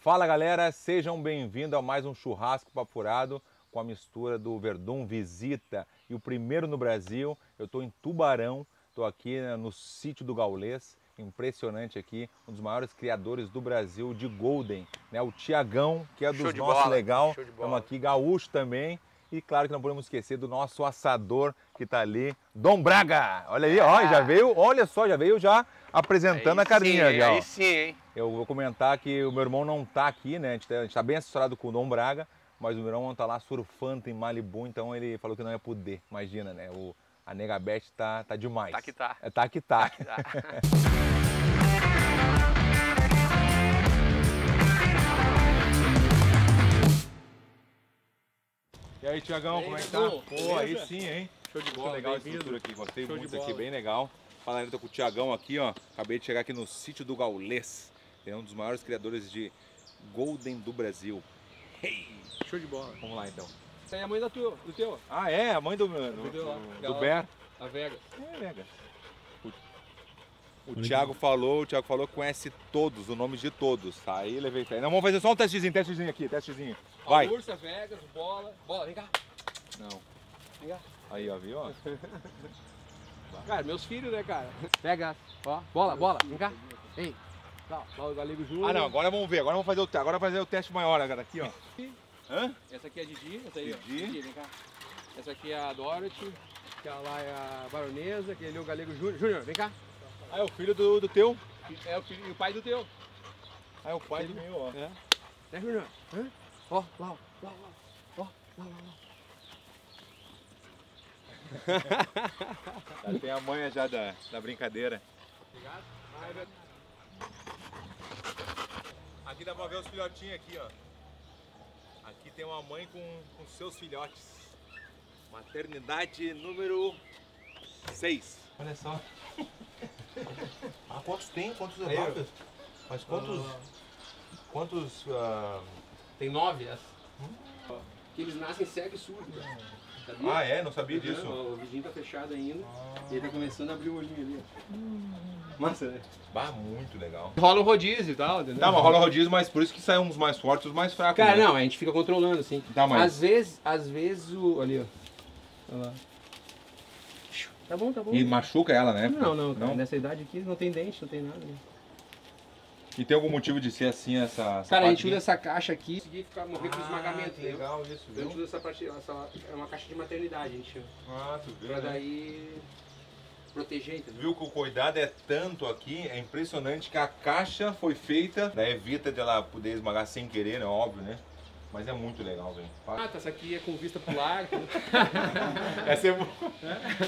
Fala galera, sejam bem-vindos a mais um churrasco papo furado com a mistura do Verdun Visita e o primeiro no Brasil. Eu estou em Tubarão, estou aqui no sítio do Gaulês, impressionante aqui, um dos maiores criadores do Brasil de Golden, né? O Tiagão, que é dos nossos legal, estamos aqui, gaúcho também. E claro que não podemos esquecer do nosso assador que está ali, Dom Braga. Olha aí, ó, já veio, olha só, já veio apresentando aí a carninha. Sim, já, aí sim, hein? Eu vou comentar que o meu irmão não tá aqui, né? A gente tá bem assessorado com o Dom Braga, mas o meu irmão tá lá surfando em Malibu, então ele falou que não ia poder. Imagina, né? A Negabete tá demais. Tá que tá. Tá que tá. Tá que tá. E aí, Tiagão, como é que tá? Pô, aí sim, hein? Show de bola. Muito legal essa estrutura aqui, gostei muito aqui, bem legal. Fala, eu tô com o Tiagão aqui, ó. Acabei de chegar aqui no sítio do Gaulês. É um dos maiores criadores de Golden do Brasil. Hey! Show de bola. Vamos lá então. Essa aí é a mãe do teu. Ah, é? A mãe do Ber? A Vegas. É, Vegas. O Thiago falou que conhece todos, o nome de todos. Tá? Aí levei fé. Não, vamos fazer só um testezinho aqui, testezinho. Vai. A Ursa, Vegas, Bola. Bola, vem cá. Não. Vem cá. Aí, ó, viu? Cara, meus filhos, né, cara? Vegas. Ó, bola, vem cá. Ei. Tá, o Galego Júnior. Ah, não, agora vamos ver. Agora vamos fazer o teste maior, cara. Aqui, ó. Hã? Essa aqui é a Didi, essa aí, Didi. ó. Didi, vem cá. Essa aqui é a Dorothy, que lá é a Baronesa, que ele é o Galego Júnior. Júnior, vem cá. Ah, é o filho do teu? É o filho e o pai do teu. Ah, é o pai do meu, ó. É. Né, Júnior? Ó, lá. Ó, lá. Já tem a manha já da brincadeira. Obrigado. Aqui dá pra ver os filhotinhos aqui, ó. Aqui tem uma mãe com seus filhotes. Maternidade número 6. Olha só. Ah, quantos tem? Quantos vacas? Mas quantos... Tem 9 essa. Que eles nascem cego e surdo. Sabia? Ah, é? Não sabia disso. O vidinho tá fechado ainda. E ele tá começando a abrir o olhinho ali. Massa, né? Bah, muito legal. Rola um rodízio e tal, entendeu? Não, mas rola rodízio, mas por isso que saem uns mais fortes e os mais fracos. Cara, né? não, a gente fica controlando assim. Tá, mas... Às vezes o... Ali, ó. Olha lá. Tá bom. E machuca ela, né? Não, cara. Nessa idade aqui não tem dente, não tem nada. Né? E tem algum motivo de ser assim essa Cara, a gente parte usa essa caixa aqui pra morrer com esmagamento, que entendeu? legal isso, Então a gente viu? usa é uma caixa de maternidade, a gente chama. Ah, tu viu, Pra né? daí proteger, entendeu? Viu que o cuidado é tanto aqui, é impressionante que a caixa foi feita, daí evita de ela poder esmagar sem querer, né? Óbvio, né? Mas é muito legal, velho. Ah, tá, essa aqui é com vista pro lago. Essa é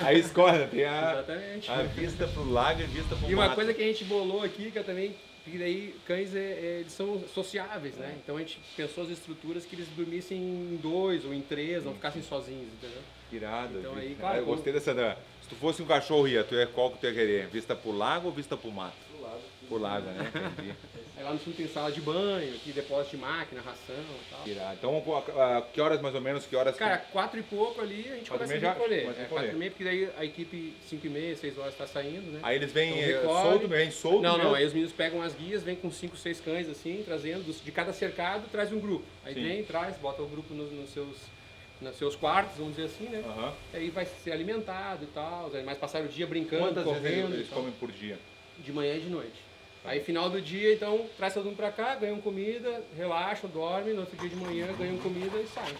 a escola, tem Exatamente. a vista pro lago e vista pro E uma mato. coisa que a gente bolou aqui, que eu também, que daí cães eles são sociáveis, né? Então a gente pensou as estruturas que eles dormissem em 2 ou em 3, não ficassem sozinhos, entendeu? Irado. Então viu? aí, claro, eu gostei dessa... Se tu fosse um cachorro, qual que tu ia querer? Vista pro lago ou vista pro mato? Pro lago. Pro lago, né? Entendi. Aí lá no fundo tem sala de banho, aqui depósito de máquina, ração e tal. Irado. Então, que horas mais ou menos? Cara, 4 e pouco ali a gente Quatro e começa a meia já recolher. começa a 4 e recolher. meia, porque daí a equipe 5 e meia, 6 horas tá saindo, né? Aí eles vêm Então, recolhe. vem solto Não, mesmo? aí os meninos pegam as guias, vêm com 5, 6 cães assim, trazendo, de cada cercado traz um grupo. Aí Sim. vem, traz, bota o grupo nos seus quartos, vamos dizer assim, né? Aham. Aí vai ser alimentado e tal, os animais passaram o dia brincando, Quantas vezes correndo. eles e tal. comem por dia? De manhã e de noite. Aí final do dia, então, traz todo mundo pra cá, ganham comida, relaxam, dormem, no outro dia de manhã ganham comida e saem.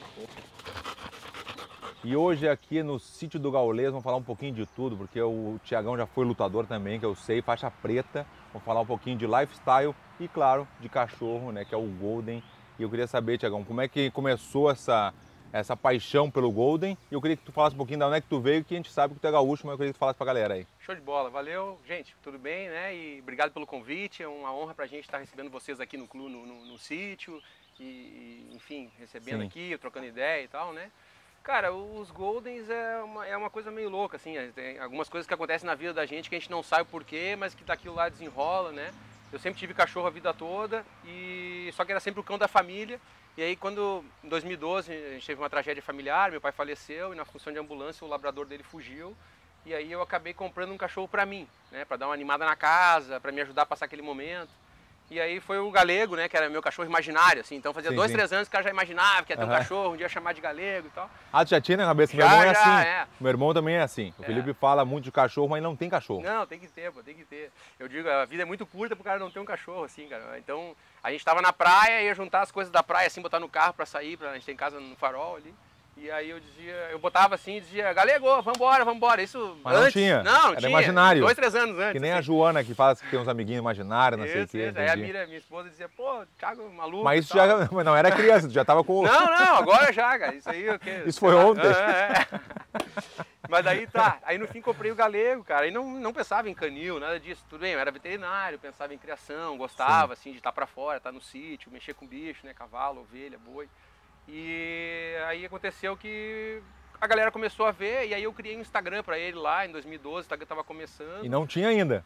E hoje aqui no sítio do Gaulês vamos falar um pouquinho de tudo, porque o Tiagão já foi lutador também, que eu sei, faixa preta. Vamos falar um pouquinho de lifestyle e, claro, de cachorro, né, que é o Golden. E eu queria saber, Tiagão, como é que começou essa paixão pelo Golden? E eu queria que tu falasse um pouquinho de onde é que tu veio, que a gente sabe que tu é gaúcho, mas eu queria que tu falasse pra galera aí. Show de bola, valeu, gente, tudo bem, né? E obrigado pelo convite, é uma honra pra gente estar recebendo vocês aqui no clube, no sítio, e enfim, recebendo Sim. aqui, trocando ideia e tal, né? Cara, os Goldens é uma coisa meio louca, assim, tem algumas coisas que acontecem na vida da gente que a gente não sabe o porquê, mas que daquilo lá desenrola, né? Eu sempre tive cachorro a vida toda, só que era sempre o cão da família. E aí quando, em 2012, a gente teve uma tragédia familiar, meu pai faleceu e na função de ambulância o labrador dele fugiu. E aí eu acabei comprando um cachorro pra mim, né? Pra dar uma animada na casa, pra me ajudar a passar aquele momento. E aí foi o Galego, né, que era meu cachorro imaginário, assim. Então fazia Sim, 2, sim. 3 anos que o cara já imaginava que ia ter um cachorro, um dia chamar de Galego e tal. Ah, tu já tinha na cabeça? Meu Já, irmão é já, assim. é. Meu irmão também é assim. O Felipe fala muito de cachorro, mas não tem cachorro. Não, tem que ter, pô, tem que ter. Eu digo, a vida é muito curta pro cara não ter um cachorro, assim, cara. Então, a gente tava na praia, ia juntar as coisas da praia, assim, botar no carro pra sair, a gente tem casa no Farol ali. E aí eu botava assim e dizia, Galego, vambora, vambora. Isso Mas não antes. tinha. Não Era tinha. imaginário. 2, 3 anos antes. Que nem a assim. Joana que fala que tem uns amiguinhos imaginários, não sei o Isso, quê. isso. Aí a entendi. Mira, minha esposa, dizia, pô, Thiago, maluco. Mas e isso tal. já mas não era criança, tu já tava com. Não, agora já, cara. Isso aí o quê? Isso foi ontem. Mas daí tá. Aí no fim comprei o Galego, cara. Aí não pensava em canil, nada disso. Tudo bem, eu era veterinário, pensava em criação, gostava, assim, de estar pra fora, estar no sítio, mexer com bicho, né? Cavalo, ovelha, boi. E aí aconteceu que a galera começou a ver, e aí eu criei um Instagram pra ele lá em 2012, o Instagram tava começando. E não tinha ainda.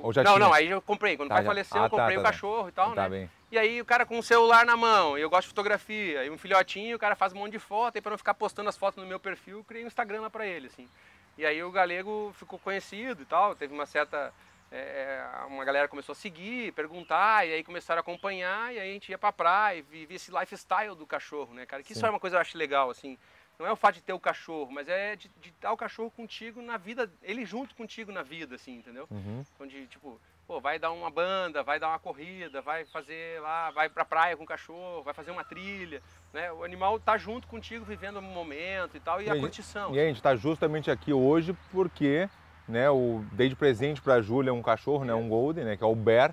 Ou já não, tinha? não, aí eu comprei. Quando o pai já. faleceu, eu comprei o tá. cachorro e tal, Tá né? bem. E aí o cara com o celular na mão, e eu gosto de fotografia, e um filhotinho, o cara faz um monte de foto, e pra não ficar postando as fotos no meu perfil, eu criei um Instagram lá pra ele, assim. E aí o Galego ficou conhecido e tal, teve uma certa... uma galera começou a seguir, perguntar, e aí começaram a acompanhar, e aí a gente ia pra praia, e vivia esse lifestyle do cachorro, né, cara? Que isso é uma coisa que eu acho legal, assim. Não é o fato de ter o cachorro, mas é de estar o cachorro contigo na vida, ele junto contigo na vida, assim, entendeu? Então de, tipo, pô, vai dar uma banda, vai dar uma corrida, vai fazer lá, vai pra praia com o cachorro, vai fazer uma trilha, né? O animal tá junto contigo, vivendo um momento e tal, e a curtição. E a gente tá justamente aqui hoje porque, né, dei de presente pra Júlia um cachorro, né, um Golden, né, que é o Bear.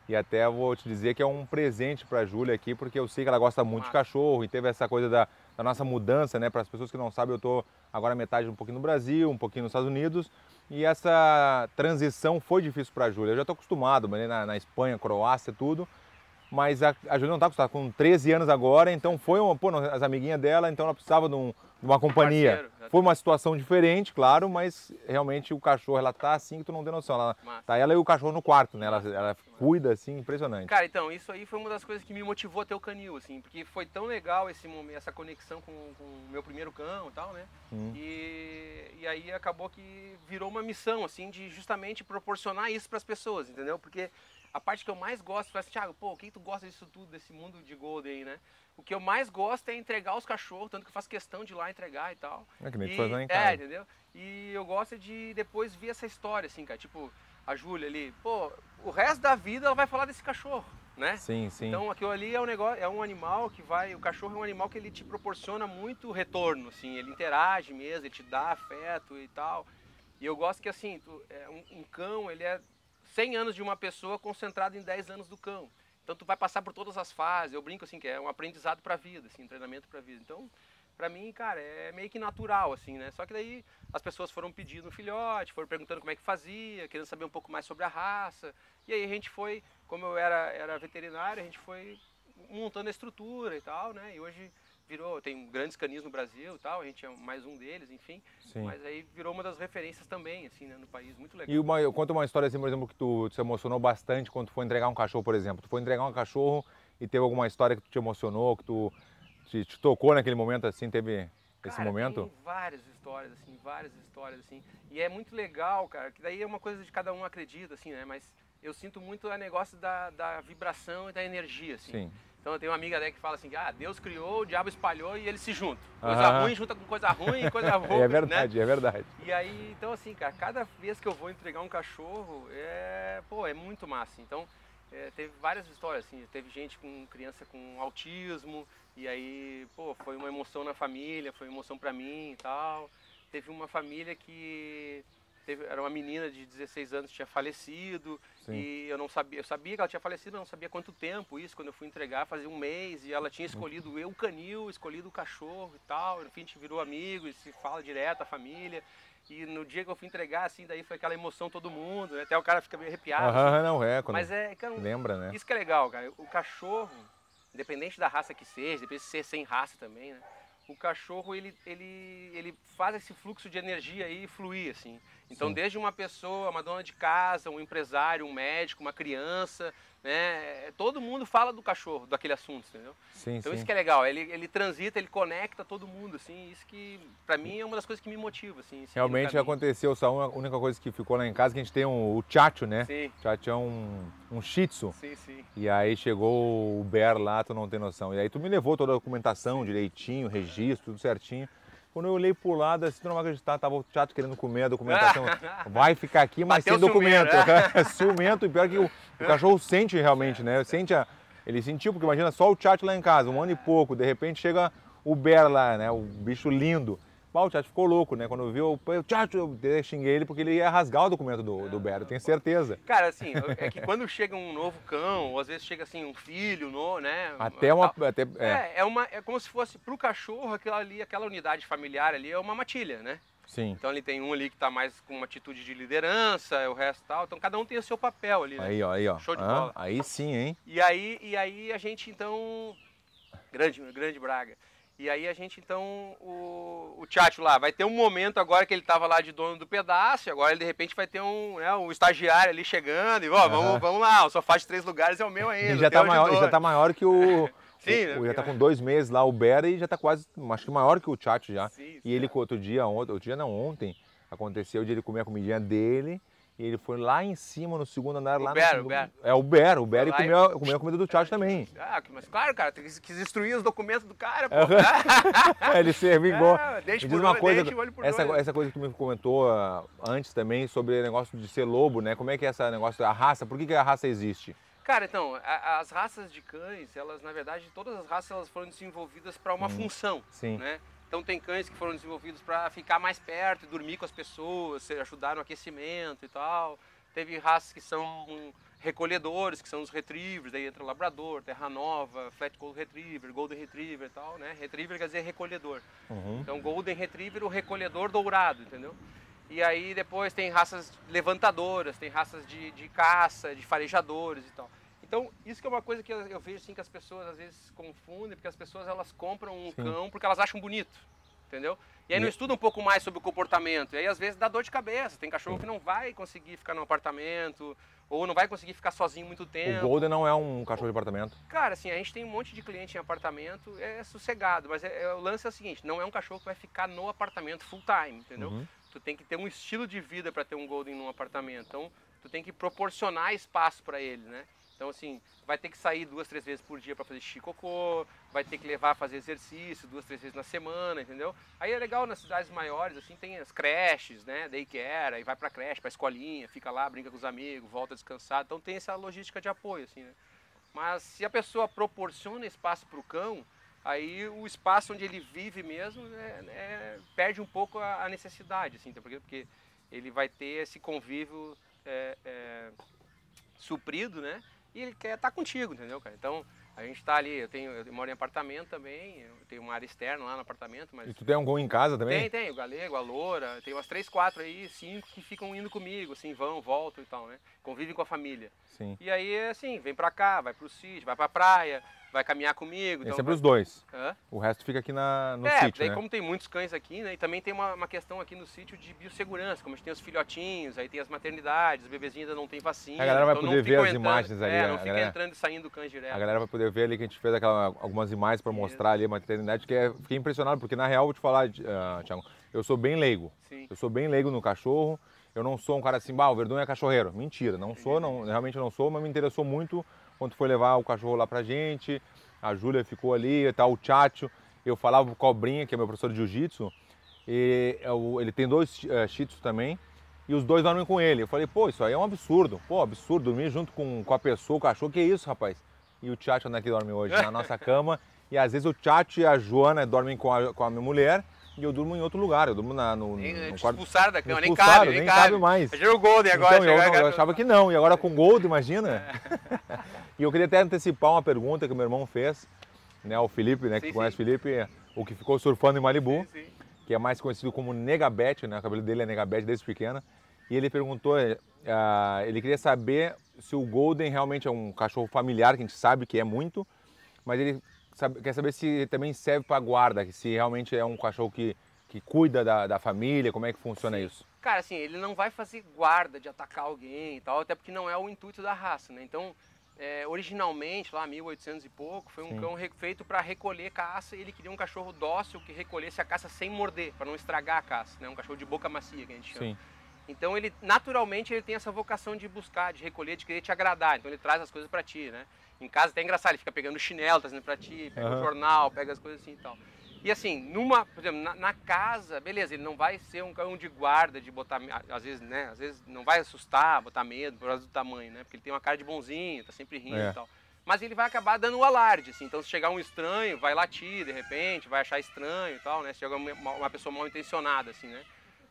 E até vou te dizer que é um presente pra Júlia aqui, porque eu sei que ela gosta muito de cachorro e teve essa coisa da nossa mudança, né? Para as pessoas que não sabem, eu tô agora metade um pouquinho no Brasil, um pouquinho nos Estados Unidos. E essa transição foi difícil pra Júlia. Eu já tô acostumado, mas na Espanha, Croácia, tudo. Mas a Júlia não tá acostumada, com 13 anos agora, então foi as amiguinhas dela, então ela precisava de uma companhia. Parceiro, foi uma situação diferente, claro, mas realmente o cachorro, ela tá assim que tu não tem noção. Tá ela e o cachorro no quarto, né? Ela cuida assim, impressionante. Cara, então, isso aí foi uma das coisas que me motivou a ter o canil, assim, porque foi tão legal esse momento, essa conexão com o meu primeiro cão e tal, né? E aí acabou que virou uma missão, assim, de justamente proporcionar isso para as pessoas, entendeu? Porque a parte que eu mais gosto, foi assim, Thiago, pô, o que tu gosta disso tudo, desse mundo de Golden aí, né? O que eu mais gosto é entregar os cachorros, tanto que eu faço questão de ir lá entregar e tal. É que nem tu faz lá em casa. Entendeu? E eu gosto de depois ver essa história, assim, cara, tipo, a Júlia ali, pô, o resto da vida ela vai falar desse cachorro, né? Sim, sim. Então aquilo ali é um negócio, é um animal que vai, o cachorro é um animal que ele te proporciona muito retorno, assim, ele interage mesmo, ele te dá afeto e tal. E eu gosto que, assim, um cão, ele é 100 anos de uma pessoa concentrado em 10 anos do cão. Então tu vai passar por todas as fases, eu brinco assim, que é um aprendizado pra vida, assim, um treinamento pra vida. Então, pra mim, cara, é meio que natural, assim, né? Só que daí as pessoas foram pedindo um filhote, foram perguntando como é que fazia, querendo saber um pouco mais sobre a raça. E aí a gente foi, como eu era veterinário, a gente foi montando a estrutura e tal, né? E hoje virou, tem grandes canis no Brasil e tal, a gente é mais um deles, enfim. Sim. Mas aí virou uma das referências também, assim, né, no país, muito legal. E conta uma história assim, por exemplo, que tu se emocionou bastante quando tu foi entregar um cachorro, por exemplo. Tu foi entregar um cachorro e teve alguma história que tu te emocionou, que tu te tocou naquele momento, assim, teve esse momento? Tem várias histórias, assim. E é muito legal, cara, que daí é uma coisa de cada um acredita, assim, né? Mas eu sinto muito o negócio da vibração e da energia, assim. Sim. Então eu tenho uma amiga que fala assim, Deus criou, o diabo espalhou e eles se juntam. Coisa ruim junta com coisa ruim e coisa boa. É verdade, né? é verdade. E aí, então assim, cara, cada vez que eu vou entregar um cachorro, é muito massa. Então, teve várias histórias, assim, teve gente com criança com autismo, e aí, pô, foi uma emoção na família, foi uma emoção pra mim e tal. Teve uma família que era uma menina de 16 anos que tinha falecido. Sim. E eu sabia que ela tinha falecido, mas não sabia quanto tempo isso, quando eu fui entregar, fazia um mês, e ela tinha escolhido o canil, escolhido o cachorro e tal, enfim, a gente virou amigo, e se fala direto, a família. E no dia que eu fui entregar, assim, daí foi aquela emoção todo mundo, né? Até o cara fica meio arrepiado. Assim. Não é, quando mas cara, lembra, né? Isso que é legal, cara, o cachorro, independente da raça que seja, independente de ser sem raça também, né? O cachorro, ele faz esse fluxo de energia aí fluir, assim. Então, desde uma pessoa, uma dona de casa, um empresário, um médico, uma criança, né? Todo mundo fala do cachorro, daquele assunto, entendeu? Sim, Então sim. isso que é legal, ele transita, ele conecta todo mundo, assim, isso que pra mim é uma das coisas que me motiva, assim. seguir no Realmente caminho. aconteceu, só a única coisa que ficou lá em casa, que a gente tem o Chacho, né? Sim, O Chacho é um Shih Tzu. sim, sim. E aí chegou o Bear lá, tu não tem noção. E aí tu me levou toda a documentação direitinho, registro, tudo certinho. Quando eu olhei pro lado, assim, tu não vai acreditar, tava o Chacho querendo comer a documentação. Vai ficar aqui, mas Bateu sem documento. ciumeiro, Ciumento, e pior que o cachorro sente realmente, né? Ele sentiu, porque imagina só o Chacho lá em casa, 1 ano e pouco, de repente chega o Bear lá, né? O bicho lindo. O Chacho ficou louco, né? Quando viu o Chacho, eu xinguei ele porque ele ia rasgar o documento do Bear, eu tenho certeza. Cara, assim, é que quando chega um novo cão, ou às vezes chega assim um filho, né? É como se fosse pro cachorro aquilo ali, aquela unidade familiar ali é uma matilha, né? Sim. Então ele tem um ali que tá mais com uma atitude de liderança, o resto tal. Então cada um tem o seu papel ali, né? Aí, ó. Show de bola. Aí sim, hein? E aí a gente então. Grande Braga. E aí a gente então, o Chacho lá, vai ter um momento agora que ele tava lá de dono do pedaço, e agora ele de repente vai ter um estagiário ali chegando, e ó, vamos lá, o sofá de 3 lugares é o meu ainda. E já tá maior que o... Sim, já tá com 2 meses lá, o Bear, e já tá quase, acho que maior que o Chacho já. Sim, E ele, ontem, aconteceu de ele comer a comidinha dele, e ele foi lá em cima, no segundo andar, O lá Bear, no... o Bear. É, o Bear e lá comeu a comida do Chacho também. Ah, mas claro, cara, quis destruir os documentos do cara, pô. Ele se vingou. Deixa Me diz uma coisa, o olho por essa dois. coisa que tu me comentou antes também, sobre o negócio de ser lobo, né? Como é que é esse negócio da raça? Por que a raça existe? Cara, então, as raças de cães, elas, na verdade, todas as raças elas foram desenvolvidas para uma função, Sim. né? Então tem cães que foram desenvolvidos para ficar mais perto, dormir com as pessoas, ajudar no aquecimento e tal. Teve raças que são recolhedores, que são os retrievers, daí entra o labrador, terra nova, flat coat retriever, golden retriever e tal, né? Retriever quer dizer recolhedor. Então golden retriever, o recolhedor dourado, entendeu? E aí depois tem raças levantadoras, tem raças de caça, de farejadores e tal. Então isso que é uma coisa que eu vejo assim que as pessoas às vezes confundem, porque as pessoas elas compram um cão porque elas acham bonito, entendeu? E aí não estudam um pouco mais sobre o comportamento, e aí às vezes dá dor de cabeça, tem cachorro que não vai conseguir ficar no apartamento, ou não vai conseguir ficar sozinho muito tempo. O Golden não é um cachorro de apartamento? Cara, assim, a gente tem um monte de cliente em apartamento, é sossegado, mas o lance é o seguinte, não é um cachorro que vai ficar no apartamento full time, entendeu? Tu tem que ter um estilo de vida para ter um Golden num apartamento, então tu tem que proporcionar espaço para ele, né? Então, assim, vai ter que sair 2, 3 vezes por dia para fazer xixi e cocô, vai ter que levar a fazer exercício 2, 3 vezes na semana, entendeu? Aí é legal nas cidades maiores, assim, tem as creches, né, daycare, aí vai pra creche, pra escolinha, fica lá, brinca com os amigos, volta descansado, então tem essa logística de apoio, assim, né? Mas se a pessoa proporciona espaço pro cão, aí o espaço onde ele vive mesmo perde um pouco a necessidade, assim, porque ele vai ter esse convívio suprido, né? E ele quer estar contigo, entendeu, cara? Então, a gente está ali, eu moro em apartamento também, eu tenho uma área externa lá no apartamento, mas... E tu tem um Gol em casa também? Tem, o Galego, a Loura, tem umas 3, 4 aí, 5 que ficam indo comigo, assim, voltam e tal, né? Convivem com a família. Sim. E aí, assim, vem pra cá, vai pro sítio, vai pra praia, vai caminhar comigo. É Então sempre os dois. Hã? O resto fica aqui no É, sítio, daí né? como tem muitos cães aqui, né? E também tem uma questão aqui no sítio de biossegurança, como a gente tem os filhotinhos, aí tem as maternidades, os bebezinhos ainda não tem vacina. A galera vai então poder não ver ficam as entrando, imagens ali, não a fica galera- entrando e saindo cães direto. A galera vai poder ver ali que a gente fez algumas imagens para mostrar ali a maternidade, fiquei impressionado, porque na real, vou te falar, Thiago, eu sou bem leigo. Sim. Eu sou bem leigo no cachorro, eu não sou um cara assim, o Verdun é cachorreiro. Mentira, não sou, realmente não sou, mas me interessou muito quando foi levar o cachorro lá pra gente, a Júlia ficou ali, tá, o Chacho, eu falava pro Cobrinha, que é meu professor de jiu-jitsu, e ele tem 2 Shih Tzus também, e os 2 dormem com ele. Eu falei, pô, isso aí é um absurdo, absurdo, dormir junto com a pessoa, o cachorro, que isso, rapaz? E o Chacho onde é que dorme hoje? Na nossa cama, e às vezes o Chacho e a Joana dormem com a minha mulher, e eu durmo em outro lugar, eu durmo no quarto. Expulsaram da cama, Me nem expulsaram, cabe, nem cabe mais. Já o Golden agora. Então, eu achava que não, e agora com Gold, imagina. E eu queria até antecipar uma pergunta que o meu irmão fez, né, o Felipe, né, que Sim, conhece sim. o Felipe, o que ficou surfando em Malibu, Sim. que é mais conhecido como Negabete, né, o cabelo dele é Negabete desde pequena, e ele perguntou, ele queria saber se o Golden realmente é um cachorro familiar, que a gente sabe que é muito, mas ele quer saber se também serve para guarda, se realmente é um cachorro que cuida da família, como é que funciona isso? Cara, assim, ele não vai fazer guarda de atacar alguém e tal, até porque não é o intuito da raça, né? Então, originalmente, lá 1800 e pouco, foi um cão feito para recolher caça, e ele queria um cachorro dócil que recolhesse a caça sem morder, para não estragar a caça, né? Um cachorro de boca macia, que a gente chama. Sim. Então ele, naturalmente, ele tem essa vocação de buscar, de recolher, de querer te agradar, então ele traz as coisas para ti, né? Em casa até é engraçado, ele fica pegando chinelo, trazendo para ti, pega o jornal, pega as coisas assim e tal. E assim, por exemplo, na casa, beleza, ele não vai ser um cão de guarda, de botar, às vezes, né, às vezes não vai assustar, botar medo por causa do tamanho, né, porque ele tem uma cara de bonzinho, tá sempre rindo e tal. Mas ele vai acabar dando um alarde, assim, então se chegar um estranho, vai latir de repente, vai achar estranho e tal, né, se chegar uma pessoa mal intencionada, assim, né.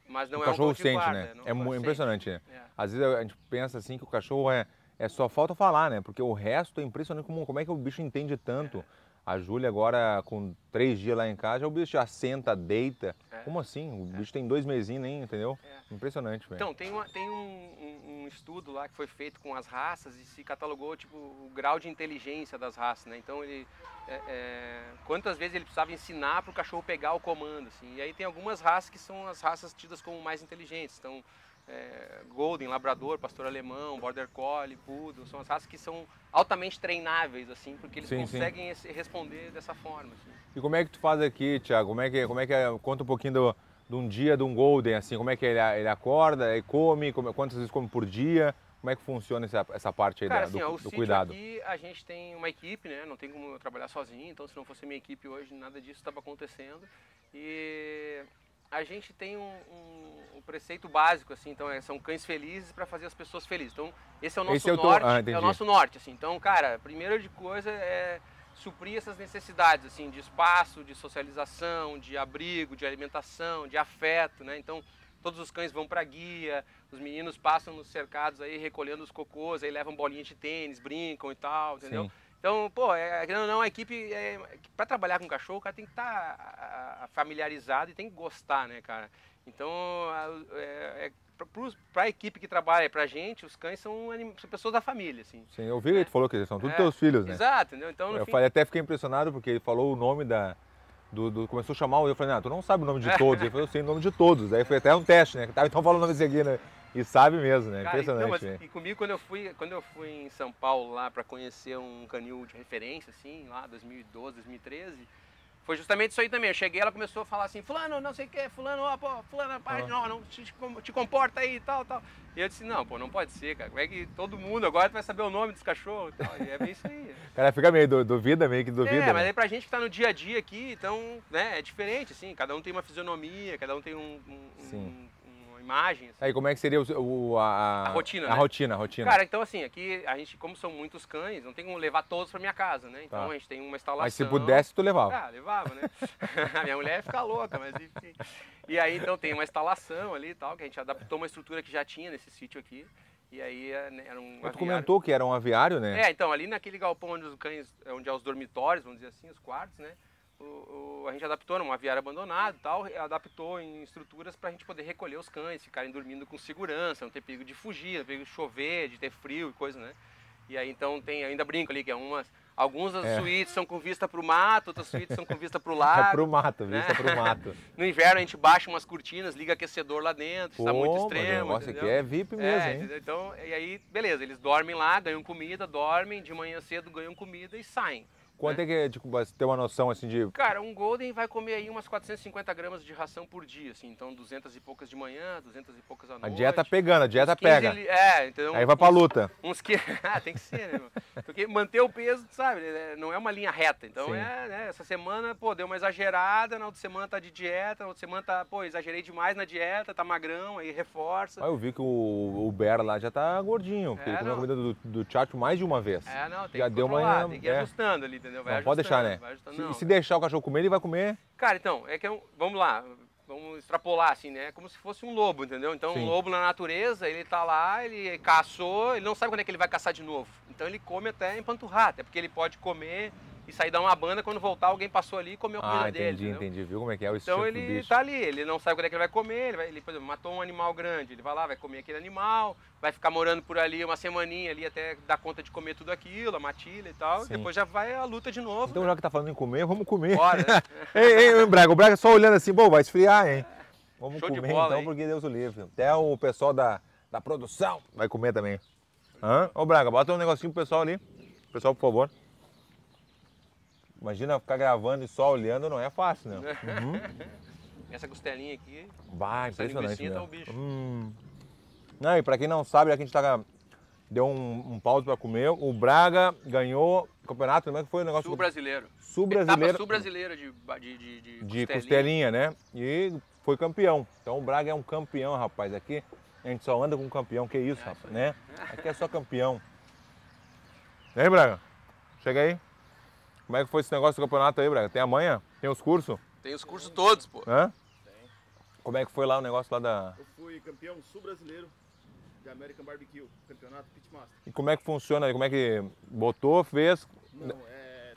Mas não o é um cachorro cão de sente, guarda, né? É impressionante, né? É. Às vezes a gente pensa assim que o cachorro é só falta falar, né? Porque o resto é impressionante como é que o bicho entende tanto. A Júlia agora, com 3 dias lá em casa, o bicho já senta, deita. Como assim? O bicho tem 2 mesinhos nem, entendeu? Impressionante, velho. Então, tem um estudo lá que foi feito com as raças e se catalogou tipo, o grau de inteligência das raças, né? Então, quantas vezes ele precisava ensinar para o cachorro pegar o comando, assim. E aí tem algumas raças que são as raças tidas como mais inteligentes. Então, Golden, Labrador, Pastor Alemão, Border Collie, Poodle, são as raças que são altamente treináveis, assim, porque eles conseguem responder dessa forma. Assim. E como é que tu faz aqui, Thiago? Como é que conta um pouquinho de um dia de um Golden, assim, como é que ele acorda, ele come, quantas vezes come por dia? Como é que funciona essa parte aí Cara, do cuidado? Aqui a gente tem uma equipe, né? Não tem como eu trabalhar sozinho, então se não fosse minha equipe hoje, nada disso estava acontecendo. E a gente tem um preceito básico, assim, então são cães felizes para fazer as pessoas felizes. Então esse é o nosso norte, é o nosso norte, assim. Então, cara, primeiro de coisa é suprir essas necessidades, assim, de espaço, de socialização, de abrigo, de alimentação, de afeto, né? Então todos os cães vão para guia, os meninos passam nos cercados aí recolhendo os cocôs, aí levam bolinhas de tênis, brincam e tal, entendeu? Sim. Então, pô, não, a equipe, para trabalhar com cachorro, o cara tem que estar familiarizado e tem que gostar, né, cara? Então, para a equipe que trabalha, pra gente, os cães são pessoas da família, assim. Sim, eu vi que tu falou que eles são todos teus filhos, né? Exato, entendeu? Então, até fiquei impressionado porque ele falou o nome começou a chamar, eu falei, tu não sabe o nome de todos. Ele falou, eu sei o nome de todos. Aí foi até um teste, né? Então fala o nome desse aqui, né? E sabe mesmo, né? Cara, impressionante. Então, e comigo, quando eu fui em São Paulo lá para conhecer um canil de referência, assim, lá 2012, 2013, foi justamente isso aí também. Eu cheguei, ela começou a falar assim, fulano, não sei o que, fulano, ó, pô, fulano, para, não te comporta aí e tal. E eu disse, não, pô, não pode ser, cara. Como é que todo mundo agora vai saber o nome dos cachorros e tal? E é bem isso aí. O cara fica meio duvida, meio que duvida. Mas aí pra gente que tá no dia a dia aqui, então, né, é diferente, assim. Cada um tem uma fisionomia, cada um tem uma imagem. Assim. Aí como é que seria a rotina, a rotina? Cara, então assim, aqui a gente, como são muitos cães, não tem como levar todos pra minha casa, né? Então a gente tem uma instalação. Mas se pudesse, tu levava? Ah, levava, né? A minha mulher ia ficar louca, mas enfim. E aí, então, tem uma instalação ali e tal, que a gente adaptou uma estrutura que já tinha nesse sítio aqui. E aí era um aviário. Tu comentou que era um aviário, né? Então, ali naquele galpão onde os cães, onde é os dormitórios, vamos dizer assim, os quartos, né? A gente adaptou num aviário abandonado e tal, adaptou em estruturas para a gente poder recolher os cães, ficarem dormindo com segurança, não ter perigo de fugir, não ter perigo de chover, de ter frio e coisa, né? E aí então tem, ainda brinco ali, que algumas das suítes são com vista para o mato, outras suítes são com vista para o lago. É pro mato, vista pro mato. No inverno a gente baixa umas cortinas, liga aquecedor lá dentro, está muito extremo. Nossa, aqui é VIP mesmo, hein? Então, e aí, beleza, eles dormem lá, ganham comida, dormem, de manhã cedo ganham comida e saem. Quanto é que é, tipo, você ter uma noção assim de... Cara, um Golden vai comer aí umas 450 gramas de ração por dia, assim, então 200 e poucas de manhã, 200 e poucas à noite. A dieta pegando, a dieta pega. Entendeu? Aí vai pra luta. Tem que ser, né, meu? Porque manter o peso, sabe, não é uma linha reta, então né, essa semana, pô, deu uma exagerada, na outra semana tá de dieta, na outra semana tá, pô, exagerei demais na dieta, tá magrão, aí reforça. Eu vi que o Bear lá já tá gordinho, porque ele comeu a comida do Tchatcho mais de uma vez. Tem já que deu uma... tem que ir ajustando ali, entendeu? Não pode deixar, né? Se deixar o cachorro comer, ele vai comer. Cara, então, vamos lá, vamos extrapolar assim, né? Como se fosse um lobo, entendeu? Então, um lobo na natureza, ele tá lá, ele caçou, ele não sabe quando é que ele vai caçar de novo. Então, ele come até empanturrar, até porque ele pode comer e sair dar uma banda, quando voltar alguém passou ali e comeu a comida dele. Entendi. Viu como é que é o então, instinto ele do bicho. tá ali, ele não sabe quando é que ele vai comer, ele, por exemplo, matou um animal grande, ele vai lá, vai comer aquele animal, vai ficar morando por ali uma semaninha ali até dar conta de comer tudo aquilo, a matilha e tal, e depois já vai a luta de novo. Então, já que tá falando em comer, vamos comer. Bora, né? Ei, o Braga só olhando assim, bom, vai esfriar, hein? Vamos Show comer de bola, então, hein? porque Deus o livre. Até o pessoal da produção vai comer também. Ô Braga, bota um negocinho pro pessoal ali. Pessoal, por favor. Imagina ficar gravando e só olhando, não é fácil, né? Essa costelinha aqui, Vai, essa impressionante linguicinha tá mesmo. o bicho. Não, e pra quem não sabe, já que a gente deu um pause pra comer, o Braga ganhou o campeonato, como é que foi o negócio? Sul-brasileiro. Sul-brasileiro. Etapa sul-brasileira De costelinha, né? E foi campeão. Então o Braga é um campeão, rapaz. Aqui a gente só anda com campeão, que isso, rapaz, né? Aqui é só campeão. E aí, Braga? Chega aí. Como é que foi esse negócio do campeonato aí, Braga? Tem amanhã? Tem os cursos? Tem os cursos todos, pô. Hã? Como é que foi lá o negócio lá da... Eu fui campeão sul-brasileiro de American Barbecue, campeonato Pitmaster. E como é que funciona aí? Como é que botou, fez? Não,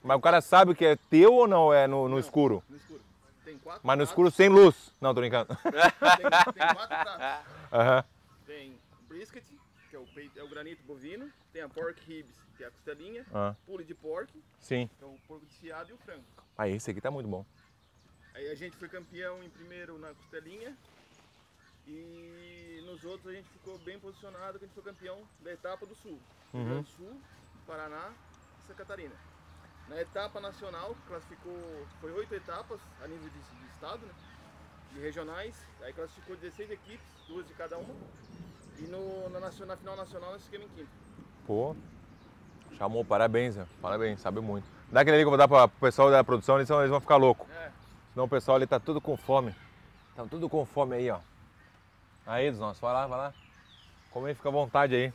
Mas o cara sabe que é teu ou não é no escuro? no escuro. Tem 4 Mas no pratos, escuro sem luz. Não, tô brincando. tem 4 pratos. Aham. Tem brisket, que é o peito, é o granito bovino. Tem a pork ribs, que é a costelinha. Ah, Pule de pork, sim. que é o porco desfiado, e o frango. Aí, esse aqui tá muito bom. Aí a gente foi campeão em primeiro na costelinha. E nos outros a gente ficou bem posicionado, que a gente foi campeão da etapa do sul. Rio Grande do Sul, Paraná e Santa Catarina. Na etapa nacional, classificou, foi 8 etapas a nível de estado, né? De regionais. Aí classificou 16 equipes, 2 de cada uma. E na final nacional nós ficamos em quinto. Pô, chamou, parabéns, Zé. Parabéns, sabe muito. Dá aquele ali que eu vou dar pro pessoal da produção, eles vão ficar loucos. Senão o pessoal ali tá tudo com fome. Tá tudo com fome aí, ó. Aí, dos nossos, vai lá. Come aí, fica à vontade aí.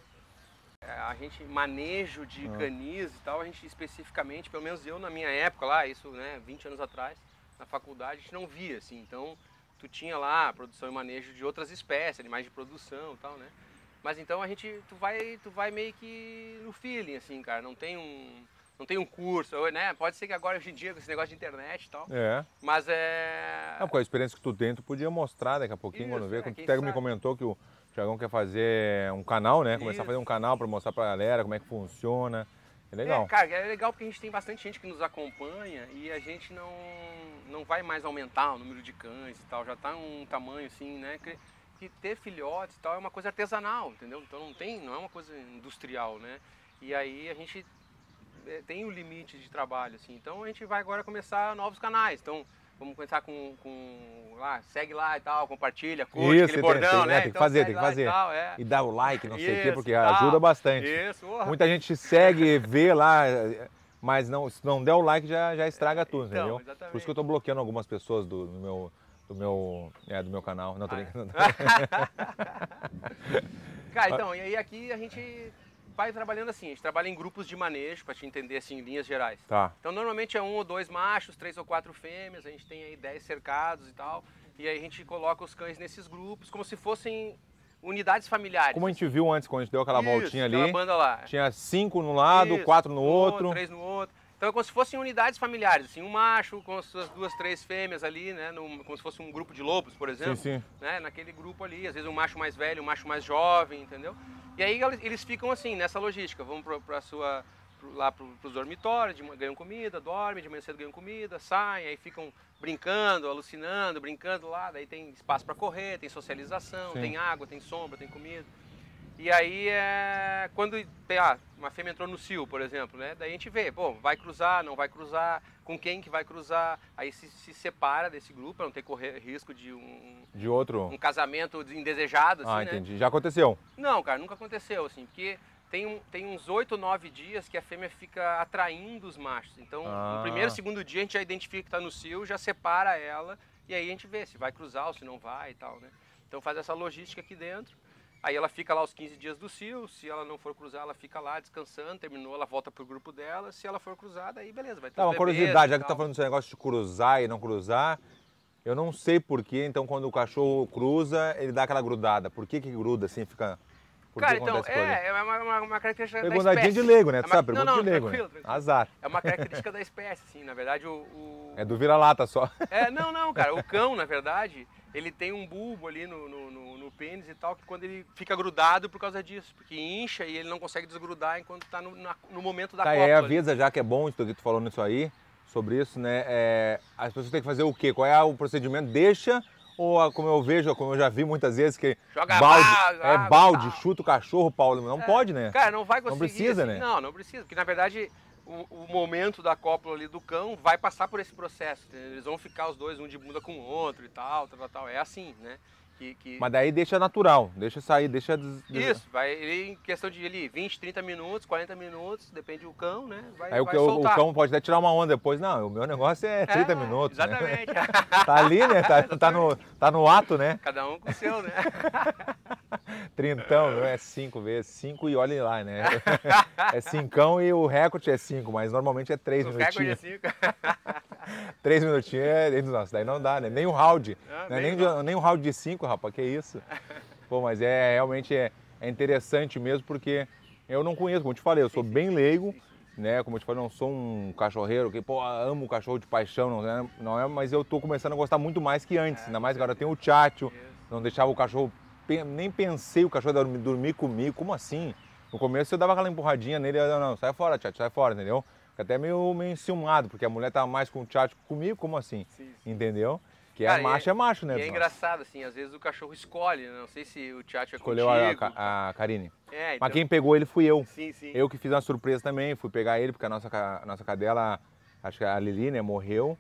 A gente, manejo de canis e tal, a gente especificamente, pelo menos eu na minha época lá, isso, né, 20 anos atrás, na faculdade, a gente não via, assim. Então, tu tinha lá produção e manejo de outras espécies, animais de produção e tal, né? Mas então tu vai meio que no feeling, assim, cara. Não tem um curso, né? Pode ser que agora, hoje em dia, com esse negócio de internet e tal. É. Mas é... Não, com a experiência que tu tem, tu podia mostrar daqui a pouquinho, Isso, quando vê. é, Quando o quem Tego me sabe. comentou que o Thiagão quer fazer um canal, né? Começar a fazer um Isso. canal pra mostrar pra galera como é que funciona. É legal. Cara, é legal porque a gente tem bastante gente que nos acompanha e a gente não vai mais aumentar o número de cães e tal. Já tá um tamanho assim, né? Que ter filhotes e tal é uma coisa artesanal, entendeu? Então não é uma coisa industrial, né? E aí a gente tem o limite de trabalho, assim. Então a gente vai agora começar novos canais. Então vamos começar com lá, segue lá e tal, compartilha, curte Isso, aquele bordão, né? tem que Então fazer, segue tem que lá fazer. E, tal, E dar o like, não sei o quê, Isso, porque e tal. ajuda bastante. Isso, porra. Muita gente segue, vê lá, mas não, se não der o like já estraga tudo, Então, entendeu? exatamente. Por isso que eu tô bloqueando algumas pessoas do meu canal. Não, tô brincando. Cara, então, e aí aqui a gente vai trabalhando assim, a gente trabalha em grupos de manejo, para te entender assim, em linhas gerais. Tá. Então normalmente é 1 ou 2 machos, 3 ou 4 fêmeas, a gente tem aí 10 cercados e tal, e aí a gente coloca os cães nesses grupos como se fossem unidades familiares. Como a gente viu antes, quando a gente deu aquela Isso, voltinha ali, aquela banda lá. tinha 5 no lado, Isso, 4 no outro. 3 no outro. Então é como se fossem unidades familiares, assim, um macho com as suas 2, 3 fêmeas ali, né, como se fosse um grupo de lobos, por exemplo. Sim. Né, naquele grupo ali, às vezes um macho mais velho, um macho mais jovem, entendeu? E aí eles ficam assim, nessa logística, vão lá pros dormitórios, ganham comida, dormem, de manhã cedo ganham comida, saem, aí ficam brincando, alucinando, brincando lá, daí tem espaço para correr, tem socialização, Sim. tem água, tem sombra, tem comida. E aí, quando uma fêmea entrou no cio, por exemplo, né? Daí a gente vê, pô, vai cruzar, não vai cruzar, com quem que vai cruzar, aí se separa desse grupo, para não ter correr risco de De outro. um casamento indesejado, assim, né? Entendi. Já aconteceu. Não, cara, nunca aconteceu, assim, porque tem uns 8 ou 9 dias que a fêmea fica atraindo os machos. Então, no primeiro, segundo dia, a gente já identifica que está no cio, já separa ela, e aí a gente vê se vai cruzar ou se não vai e tal, né? Então faz essa logística aqui dentro. Aí ela fica lá os 15 dias do cio, se ela não for cruzar, ela fica lá descansando, terminou, ela volta pro grupo dela, se ela for cruzada, aí beleza, vai ter Tá, os uma bebês curiosidade, e já que tu tá tal. falando desse negócio de cruzar e não cruzar, eu não sei porquê, então quando o cachorro cruza, ele dá aquela grudada. Por que gruda assim, fica... Por Cara, que então, acontece coisa? é uma característica da Perguntadinha espécie. de leigo, né? Tu É uma- sabe? Pergunta não, de leigo, né? tranquilo. Azar. É uma característica da espécie, assim, na verdade É do vira-lata só. Não, cara, o cão, na verdade, ele tem um bulbo ali no pênis e tal, que quando ele fica grudado por causa disso, porque incha e ele não consegue desgrudar enquanto tá no momento da Tá, e cópula aí ali. avisa já que é bom isso que tu falou nisso aí, sobre isso, né? As pessoas têm que fazer o quê? Qual é o procedimento? Deixa Ou como eu vejo, como eu já vi muitas vezes, que Joga balde, água, balde, tal. chuta o cachorro, Paulo. Não pode, né? Cara, não vai conseguir. Não precisa, assim, né? Não precisa, porque na verdade o momento da cópula ali do cão vai passar por esse processo. Entendeu? Eles vão ficar os dois, um de bunda com o outro e tal. É assim, né? Mas daí deixa natural, deixa sair, deixa... Isso, vai ele, em questão de ali, 20, 30 minutos, 40 minutos, depende do cão, né? Aí vai o soltar. cão pode até tirar uma onda depois. Não, o meu negócio é 30 minutos. Exatamente. Né? Tá ali, né? Tá no ato, né? Cada um com o seu, né? Trintão, meu é 5 vezes 5 e olhem lá, né? É 5 e o recorde é 5, mas normalmente é 3 minutinhos. O recorde é 5. 3 minutinhos é... Nossa, daí não dá, né? Nem um round. Nem nem um round de 5, rapaz, que isso? Pô, mas realmente é interessante mesmo, porque eu não conheço, como eu te falei, eu sou bem leigo, né? Como eu te falei, não sou um cachorreiro que, pô, amo o cachorro de paixão, não é, mas eu tô começando a gostar muito mais que antes. Ainda mais agora eu tenho o Tchatcho, não deixava o cachorro, nem pensei o cachorro dormir comigo, como assim? No começo eu dava aquela empurradinha nele, não, sai fora, Tchatcho, sai fora, entendeu? Fica até meio enciumado, porque a mulher tava mais com o Tchatcho que comigo, como assim? Sim. Entendeu? Que Cara, macho é macho, né? E é engraçado, assim, às vezes o cachorro escolhe, né? Não sei se o Tchatcho é Escolheu contigo. a Karine. Então... Mas quem pegou ele fui eu. Sim, sim. Eu que fiz uma surpresa também, fui pegar ele, porque a nossa cadela, acho que a Lili, né, morreu.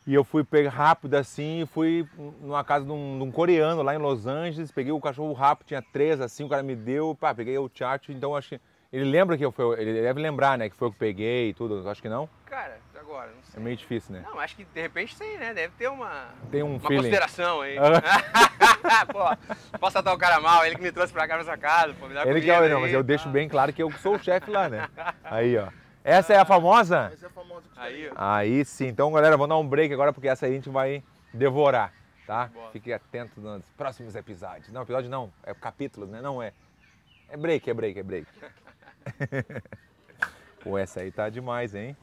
E eu fui pegar rápido assim, fui numa casa de um coreano lá em Los Angeles, peguei o cachorro rápido, tinha 3 assim, o cara me deu, pá, peguei o Tchatcho, então acho que... Ele lembra que ele deve lembrar, né, que foi eu que peguei e tudo, acho que não? Cara, agora, não sei. É meio difícil, né? Não, acho que de repente sim, né? Deve ter uma consideração aí. Pô, posso tratar o cara mal, ele que me trouxe pra cá nessa casa, pô, me dá ele que comida não, aí, mas eu deixo bem claro que eu sou o chefe lá, né? Aí, ó. Essa é a famosa? Essa é a famosa Aí, ó. Aí sim. Então, galera, vamos dar um break agora, porque essa aí a gente vai devorar, tá? Boa. Fique atento nos próximos episódios. Não, episódio não, é capítulo, né? Não é. É break. Pô, essa aí tá demais, hein?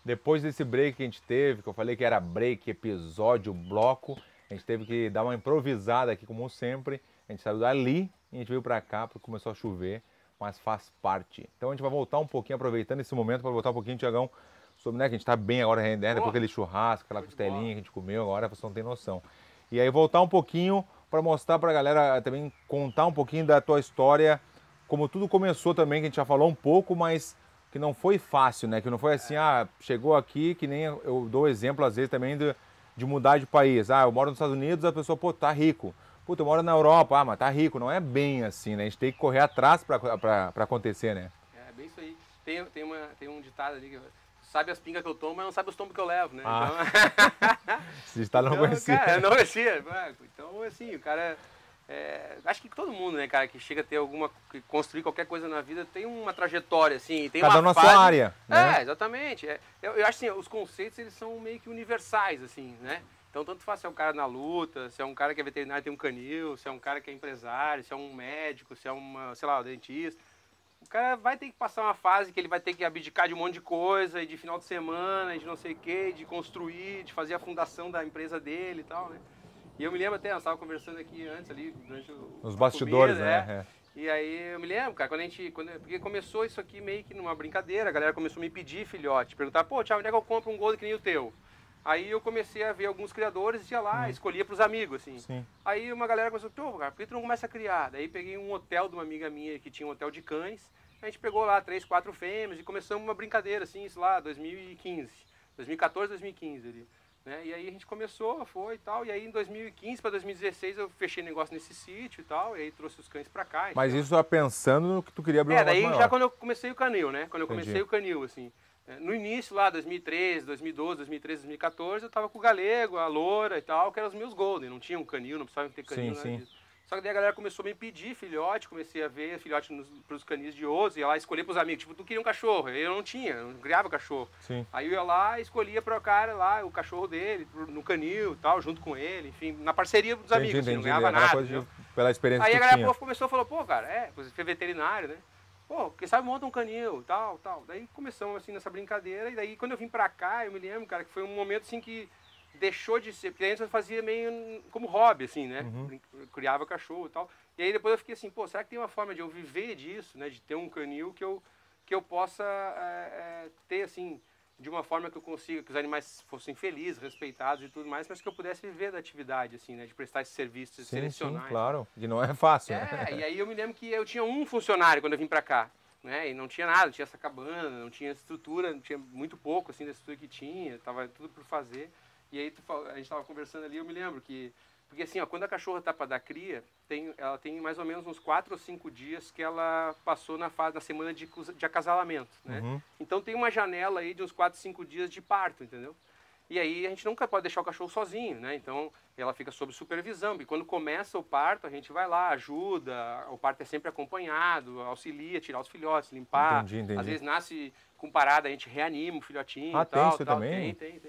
Depois desse break que a gente teve, que eu falei que era break, episódio, bloco, a gente teve que dar uma improvisada aqui, como sempre. A gente saiu dali e a gente veio pra cá porque começou a chover, mas faz parte. Então a gente vai voltar um pouquinho, aproveitando esse momento, para voltar um pouquinho, Tiagão, sobre, né, que a gente tá bem agora, né, depois aquele churrasco, aquela costelinha que a gente comeu agora, você não tem noção. E aí voltar um pouquinho para mostrar pra galera também, contar um pouquinho da tua história, como tudo começou também, que a gente já falou um pouco, mas que não foi fácil, né? Que não foi assim, chegou aqui, que nem eu dou exemplo às vezes também de mudar de país. Eu moro nos Estados Unidos, a pessoa, pô, tá rico. Puta, eu moro na Europa, mas tá rico. Não é bem assim, né? A gente tem que correr atrás para acontecer, né? É bem isso aí. Tem um ditado ali que sabe as pingas que eu tomo, mas não sabe os tombos que eu levo, né? Então... Esse ditado eu não conhecia. Cara, eu não conhecia. Então, assim, o cara... acho que todo mundo, né, cara, que chega a ter que construir qualquer coisa na vida tem uma trajetória, assim, tem cada uma na fase... sua área, né? Exatamente. Eu acho assim, os conceitos, eles são meio que universais, assim, né? Então, tanto faz se é um cara na luta, se é um cara que é veterinário e tem um canil, se é um cara que é empresário, se é um médico, se é sei lá, um dentista. O cara vai ter que passar uma fase que ele vai ter que abdicar de um monte de coisa, e de final de semana, e de não sei o quê, de construir, de fazer a fundação da empresa dele e tal, né? E eu me lembro até, nós estávamos conversando aqui antes ali, durante os bastidores, comida, né? E aí eu me lembro, cara, porque começou isso aqui meio que numa brincadeira, a galera começou a me pedir filhote, perguntar, pô, Thiago, onde é que eu compro um Golden que nem o teu? Aí eu comecei a ver alguns criadores, ia lá, escolhia pros amigos, assim. Sim. Aí uma galera começou, pô, cara, por que tu não começa a criar? Daí peguei um hotel de uma amiga minha que tinha um hotel de cães, a gente pegou lá 3, 4 fêmeas e começamos uma brincadeira, assim, isso lá, 2014, 2015 ali. Né? E aí a gente começou, foi e tal, e aí em 2015 para 2016 eu fechei negócio nesse sítio e tal, e aí trouxe os cães pra cá. Mas isso só pensando no que tu queria abrir um negócio daí maior. já quando eu comecei o canil, né? Quando eu Entendi. comecei o canil, assim. No início lá, 2013, 2012, 2013, 2014, eu tava com o Galego, a Loura e tal, que eram os meus Golden, não tinha um canil, não precisava ter canil, nada sim. disso. Só que daí a galera começou a me pedir filhote, comecei a ver filhote pros canis de outros, ia lá escolher pros amigos, tipo, tu queria um cachorro, eu não tinha, eu não criava cachorro. Sim. Aí eu ia lá e escolhia pro cara lá, o cachorro dele, no canil e tal, junto com ele, enfim, na parceria dos amigos, assim, não ganhava nada. Pela experiência aí que a tu galera tinha. começou a falar, pô, cara, você foi veterinário, né? Pô, quem sabe monta um canil, tal. Daí começamos assim nessa brincadeira, e daí quando eu vim pra cá, eu me lembro, cara, que foi um momento assim que deixou de ser, porque antes eu fazia meio como hobby, assim, né? Eu criava cachorro e tal. E aí depois eu fiquei assim, pô, será que tem uma forma de eu viver disso, né? De ter um canil que eu possa ter, assim, de uma forma que eu consiga, que os animais fossem felizes, respeitados e tudo mais, mas que eu pudesse viver da atividade, assim, né? De prestar esse serviço, de selecionar. Sim, claro. E não é fácil, né? E aí eu me lembro que eu tinha um funcionário quando eu vim pra cá, né? E não tinha nada, não tinha essa cabana, não tinha estrutura, não tinha muito pouco, assim, da estrutura que tinha, tava tudo por fazer. E aí a gente tava conversando ali, eu me lembro que... Porque assim, ó, quando a cachorra tá para dar cria, ela tem mais ou menos uns 4 ou 5 dias que ela passou na semana de acasalamento, né? Uhum. Então tem uma janela aí de uns 4, 5 dias de parto, entendeu? E aí a gente nunca pode deixar o cachorro sozinho, né? Então ela fica sob supervisão, e quando começa o parto, a gente vai lá, ajuda, o parto é sempre acompanhado, auxilia, tirar os filhotes, limpar. Entendi. Às vezes nasce com parada, a gente reanima o filhotinho e tem tal. isso também? Tem.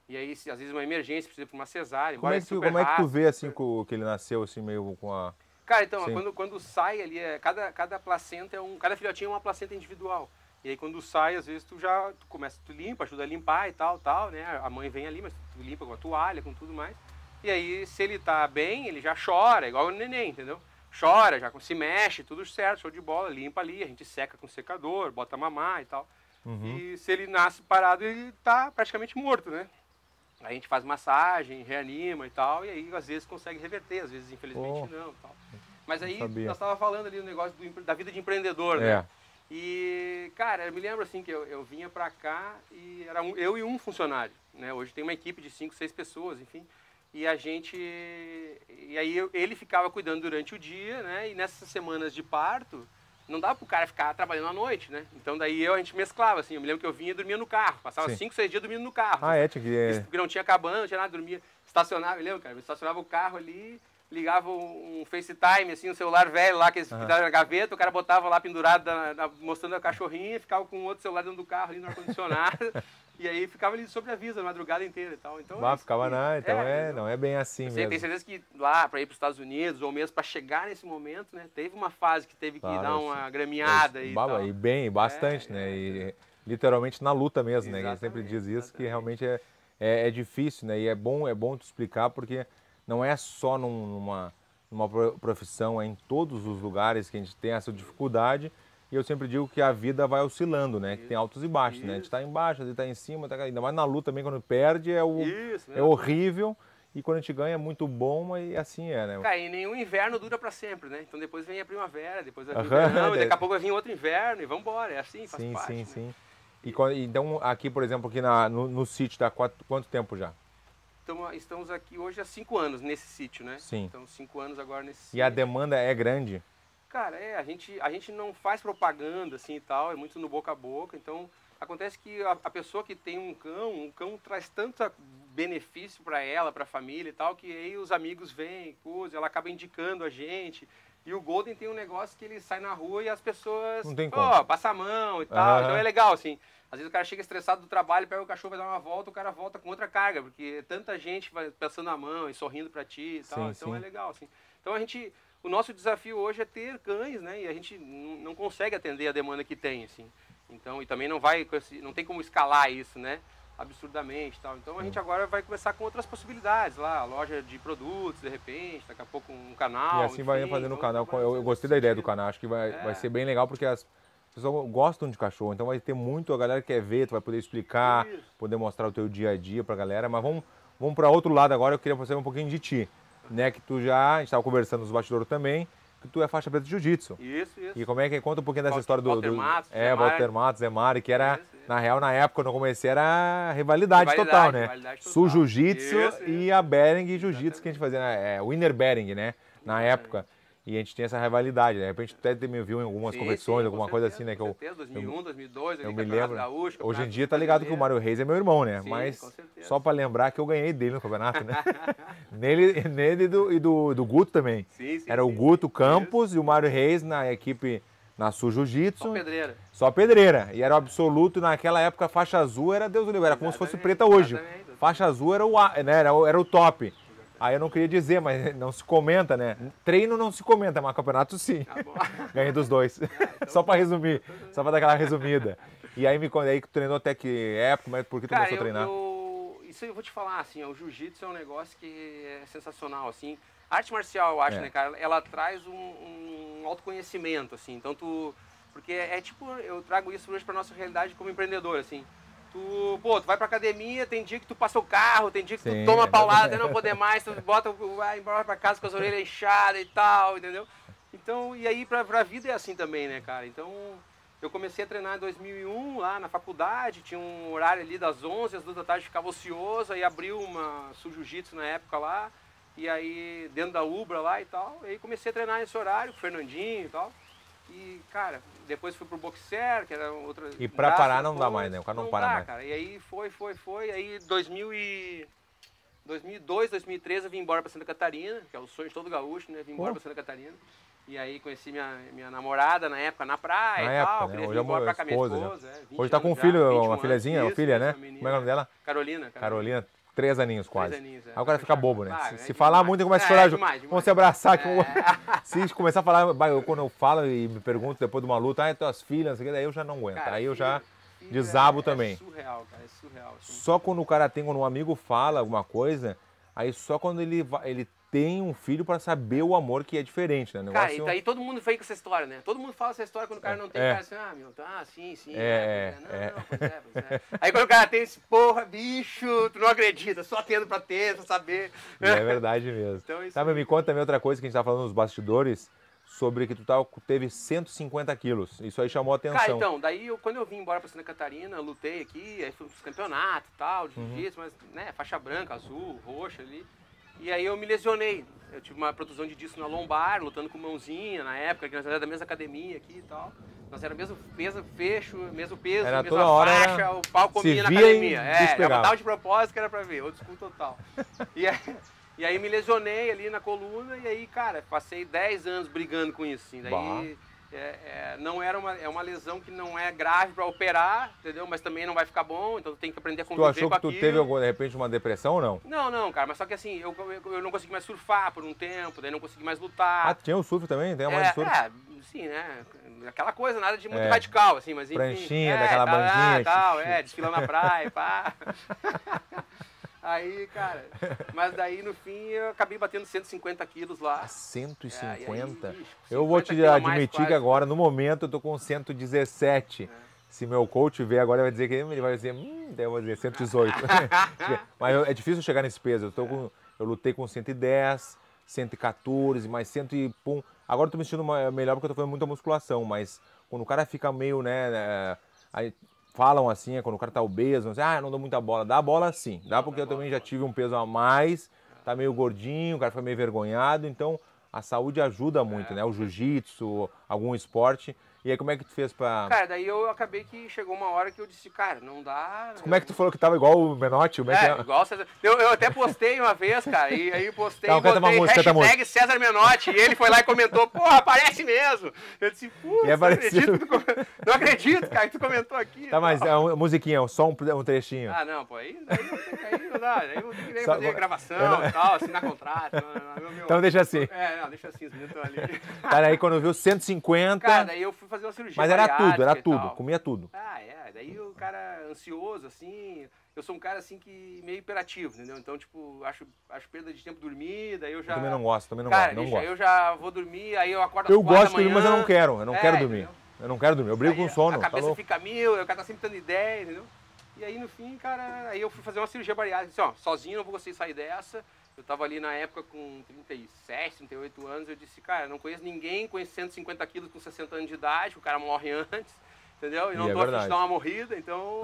E aí, às vezes, uma emergência, precisa de uma cesárea. Como é que tu vê, assim, que ele nasceu, assim, meio com a... Cara, então, quando sai ali, cada placenta cada filhotinho é uma placenta individual. E aí, quando sai, às vezes, tu limpa, ajuda a limpar e tal, né? A mãe vem ali, mas tu limpa com a toalha, com tudo mais. E aí, se ele tá bem, ele já chora, igual o neném, entendeu? Chora, já se mexe, tudo certo, show de bola, limpa ali, a gente seca com secador, bota mamar e tal. Uhum. E se ele nasce parado, ele tá praticamente morto, né? Aí a gente faz massagem, reanima e tal, e aí às vezes consegue reverter, às vezes infelizmente não. Tal. Mas aí nós estávamos falando ali do negócio da vida de empreendedor, né? E, cara, eu me lembro assim que eu vinha pra cá e era eu e um funcionário, né? Hoje tem uma equipe de 5, 6 pessoas, enfim. E a gente... E aí ele ficava cuidando durante o dia, né? E nessas semanas de parto, não dava pro cara ficar trabalhando à noite, né? Então daí a gente mesclava, assim. Eu me lembro que eu vinha e dormia no carro. Passava 5, 6 dias dormindo no carro. Tinha que... Porque não tinha cabana, não tinha nada, dormia. Estacionava, me lembro, cara? Eu estacionava o carro ali, ligava um FaceTime, assim, um celular velho lá, que eles ficaram na gaveta, o cara botava lá pendurado, mostrando a cachorrinha, ficava com outro celular dentro do carro ali no ar-condicionado. E aí ficava ali sobre aviso a madrugada inteira e tal. Então, não é bem assim mesmo. Tem certeza que lá, para ir para os Estados Unidos, ou mesmo para chegar nesse momento, né? Teve uma fase que teve que dar uma graminhada e tal. E bastante, né? E literalmente na luta mesmo, né? A gente sempre diz isso, que realmente é difícil, né? E é bom tu explicar, porque não é só numa profissão, é em todos os lugares que a gente tem essa dificuldade. E eu sempre digo que a vida vai oscilando, né? Que tem altos e baixos, né? A gente está embaixo, a gente está em cima, ainda mais na luta também, quando perde é horrível. E quando a gente ganha é muito bom, mas assim é, né? Cara, e nenhum inverno dura para sempre, né? Então depois vem a primavera, depois vai vir o verão, e daqui a pouco vai vir outro inverno e vamos embora. É assim, faz parte. Sim. E então aqui, por exemplo, aqui no sítio, tá quanto tempo já? Estamos aqui hoje há 5 anos nesse sítio, né? Sim. Então 5 anos agora nesse sítio. E a demanda é grande? Cara, a gente não faz propaganda assim e tal, é muito no boca a boca, então acontece que a pessoa que tem um cão traz tanto benefício para ela, para a família e tal, que aí os amigos vêm, ela acaba indicando a gente. E o Golden tem um negócio que ele sai na rua e as pessoas, passa a mão e tal, então é legal assim. Às vezes o cara chega estressado do trabalho, pega o cachorro, vai dar uma volta, o cara volta com outra carga, porque tanta gente vai passando a mão e sorrindo para ti e tal, então é legal assim. Então o nosso desafio hoje é ter cães, né? E a gente não consegue atender a demanda que tem, assim. Então, e também não tem como escalar isso, né? Absurdamente, tal. Então a gente agora vai começar com outras possibilidades lá, loja de produtos, de repente, daqui a pouco um canal. E assim vai fazendo o canal. Eu gostei da ideia do canal, acho que vai ser bem legal, porque as pessoas gostam de cachorro, então vai ter muito, a galera quer ver, tu vai poder explicar, poder mostrar o teu dia a dia pra galera, mas vamos para outro lado agora, eu queria saber um pouquinho de ti. Né, que tu a gente estava conversando nos bastidores também, que tu é faixa preta de jiu-jitsu. Isso. E como é que conta um pouquinho dessa história do Walter Matos, Zé Mari, que era, na real, na época, quando eu comecei, era rivalidade total, né? Sul Jiu-Jitsu e a Bering Jiu-Jitsu que a gente fazia, Winner Bering, né? Na época. E a gente tinha essa rivalidade, né? De repente tu até me viu em algumas competições, alguma coisa assim, né? Que 2001, 2002, eu me lembro. Gaúcho, hoje em dia tá ligado que o Mário Reis é meu irmão, né? Mas só pra lembrar que eu ganhei dele no campeonato, né? nele e do Guto também. Era o Guto Campos e o Mário Reis na equipe na Sul Jiu-Jitsu. Só pedreira. E era o absoluto, naquela época a faixa azul era Deus do livre, era como se fosse preta hoje. Faixa azul era o top. Aí eu não queria dizer, mas não se comenta, né? Treino não se comenta, mas campeonato sim. Ganhei dos dois. Só pra resumir, só pra dar aquela resumida. E aí me conta aí que tu treinou até que época, mas por que tu começou a treinar? Isso eu vou te falar, assim, o jiu-jitsu é um negócio que é sensacional, assim. A arte marcial, eu acho, né, cara, ela traz um autoconhecimento, assim. Então porque tipo, eu trago isso hoje pra nossa realidade como empreendedor, assim. Tu vai pra academia, tem dia que tu passa o carro, tem dia que Sim, tu toma é paulada verdade. até não poder mais, tu vai embora pra casa com as orelhas inchadas e tal, entendeu? Então, e aí pra vida é assim também, né, cara? Então, eu comecei a treinar em 2001 lá na faculdade, tinha um horário ali das 11 às 2 da tarde, ficava ocioso, aí abriu uma Jiu-Jitsu na época lá, e aí dentro da Ubra lá e tal, e aí comecei a treinar nesse horário com o Fernandinho e tal. E, cara, depois fui pro Boxer, que era outra... E pra parar não dá mais, né? O cara não para dá, mais. cara. E aí foi. Aí 2002, 2013 eu vim embora pra Santa Catarina, que é o sonho de todo gaúcho, né? Vim embora pra Santa Catarina. E aí conheci minha namorada na época na praia Na e época, tal. né? Queria Hoje vir é embora pra cá, minha esposa, esposa. né? 20 Hoje tá com um anos filho, já, uma 21 filhazinha, anos. uma filha, Isso, né? uma menina. Como é o nome dela? Carolina. Carolina, 3 aninhos quase. 3 aninhos, é. Aí o cara fica bobo, né? Ah, Se é falar demais. muito, começa a É, chorar. demais. Vamos se abraçar aqui. Se começar a falar, quando eu falo e me pergunto depois de uma luta, tuas filhas, não sei o que, daí eu já não aguento. Cara, Aí eu já filho desabo também. É surreal, cara, é surreal. Assim. Só quando o cara tem, quando um amigo fala alguma coisa, aí só quando ele tem um filho pra saber o amor que é diferente, né? O Cara, negócio... e daí todo mundo vem com essa história, né? Todo mundo fala essa história quando o cara não tem, cara assim, meu, tá, sim, pois pois é. Aí quando o cara tem esse, porra, bicho, tu não acredita, só tendo pra ter, pra saber. E é verdade mesmo. Então, isso Sabe, me conta também outra coisa que a gente tava falando nos bastidores, sobre que tu teve 150 quilos. Isso aí chamou a atenção. Cara, então, daí quando eu vim embora pra Santa Catarina, eu lutei aqui, aí fui pros campeonatos e tal, de jiu-jitsu, mas, né, faixa branca, azul, roxa ali. E aí eu me lesionei. Eu tive uma protusão de disco na lombar, lutando com mãozinha na época, que nós éramos da mesma academia aqui e tal. Nós éramos mesmo peso, mesmo peso, Era mesma toda hora, faixa, era... o pau comia na via academia. e Já pegava. botava de propósito que era pra ver, old school total. E aí me lesionei ali na coluna e aí, cara, passei 10 anos brigando com isso, assim. Daí não era uma lesão que não é grave para operar, entendeu? Mas também não vai ficar bom, então tu tem que aprender a conviver com aquilo. Tu achou que tu teve, de repente, uma depressão ou não? Não, cara, mas só que assim, eu não consegui mais surfar por um tempo, daí não consegui mais lutar. Ah, tinha o surf também? Tem a mais de surf? Sim, né? Aquela coisa, nada de muito radical, assim, mas enfim. Pranchinha, daquela banquinha. Tal, desfilando na praia, pá. Aí, cara, mas daí no fim eu acabei batendo 150 quilos lá. 150? Aí, bicho, Eu vou te admitir que agora, no momento, eu tô com 117. Se meu coach ver agora, ele vai dizer que ele vai dizer, daí eu vou dizer 118. Mas é difícil chegar nesse peso. Eu lutei com 110, 114, mais 100 e pum. Agora eu tô me sentindo melhor porque eu tô fazendo muita musculação, mas quando o cara fica meio, né, aí falam assim, quando o cara tá obeso, não dou muita bola. Dá bola sim, dá porque eu também já tive um peso a mais, tá meio gordinho, o cara fica meio envergonhado, então a saúde ajuda muito, né? O jiu-jitsu, algum esporte. E aí como é que tu fez pra... Cara, daí eu acabei que chegou uma hora que eu disse, cara, não dá... Como é que tu falou que tava igual o Menotti? Igual o César. Eu até postei uma vez, cara, e aí postei, Então, canta uma música, hashtag César Menotti, e ele foi lá e comentou, porra, parece mesmo! Eu disse, putz, não acredito, cara, que tu comentou aqui. Tá, mas a musiquinha, só um trechinho. Ah, não, pô, aí não dá, aí vou ter que fazer gravação e tal, assinar contrato. Então deixa assim. Não, deixa assim, os meninos estão ali. Cara, aí quando viu 150... Cara, daí eu fui fazer uma cirurgia. Mas era tudo, comia tudo. Daí o cara ansioso, assim, eu sou um cara, assim, que meio hiperativo, entendeu? Então, tipo, acho perda de tempo dormir, daí eu já... Eu também não gosto, Cara, gosto. Eu já vou dormir, aí eu acordo às 4 da manhã. Eu gosto de dormir, mas eu não quero dormir. Entendeu? Eu não quero dormir, eu brigo com sono. A cabeça tá fica mil, o cara tá sempre dando ideia, entendeu? E aí, no fim, cara, aí eu fui fazer uma cirurgia bariátrica, disse, sozinho não vou conseguir sair dessa. Eu tava ali na época com 37, 38 anos, eu disse, cara, não conheço ninguém com 150 quilos com 60 anos de idade, o cara morre antes, entendeu? E não tô a fim de dar uma morrida, então...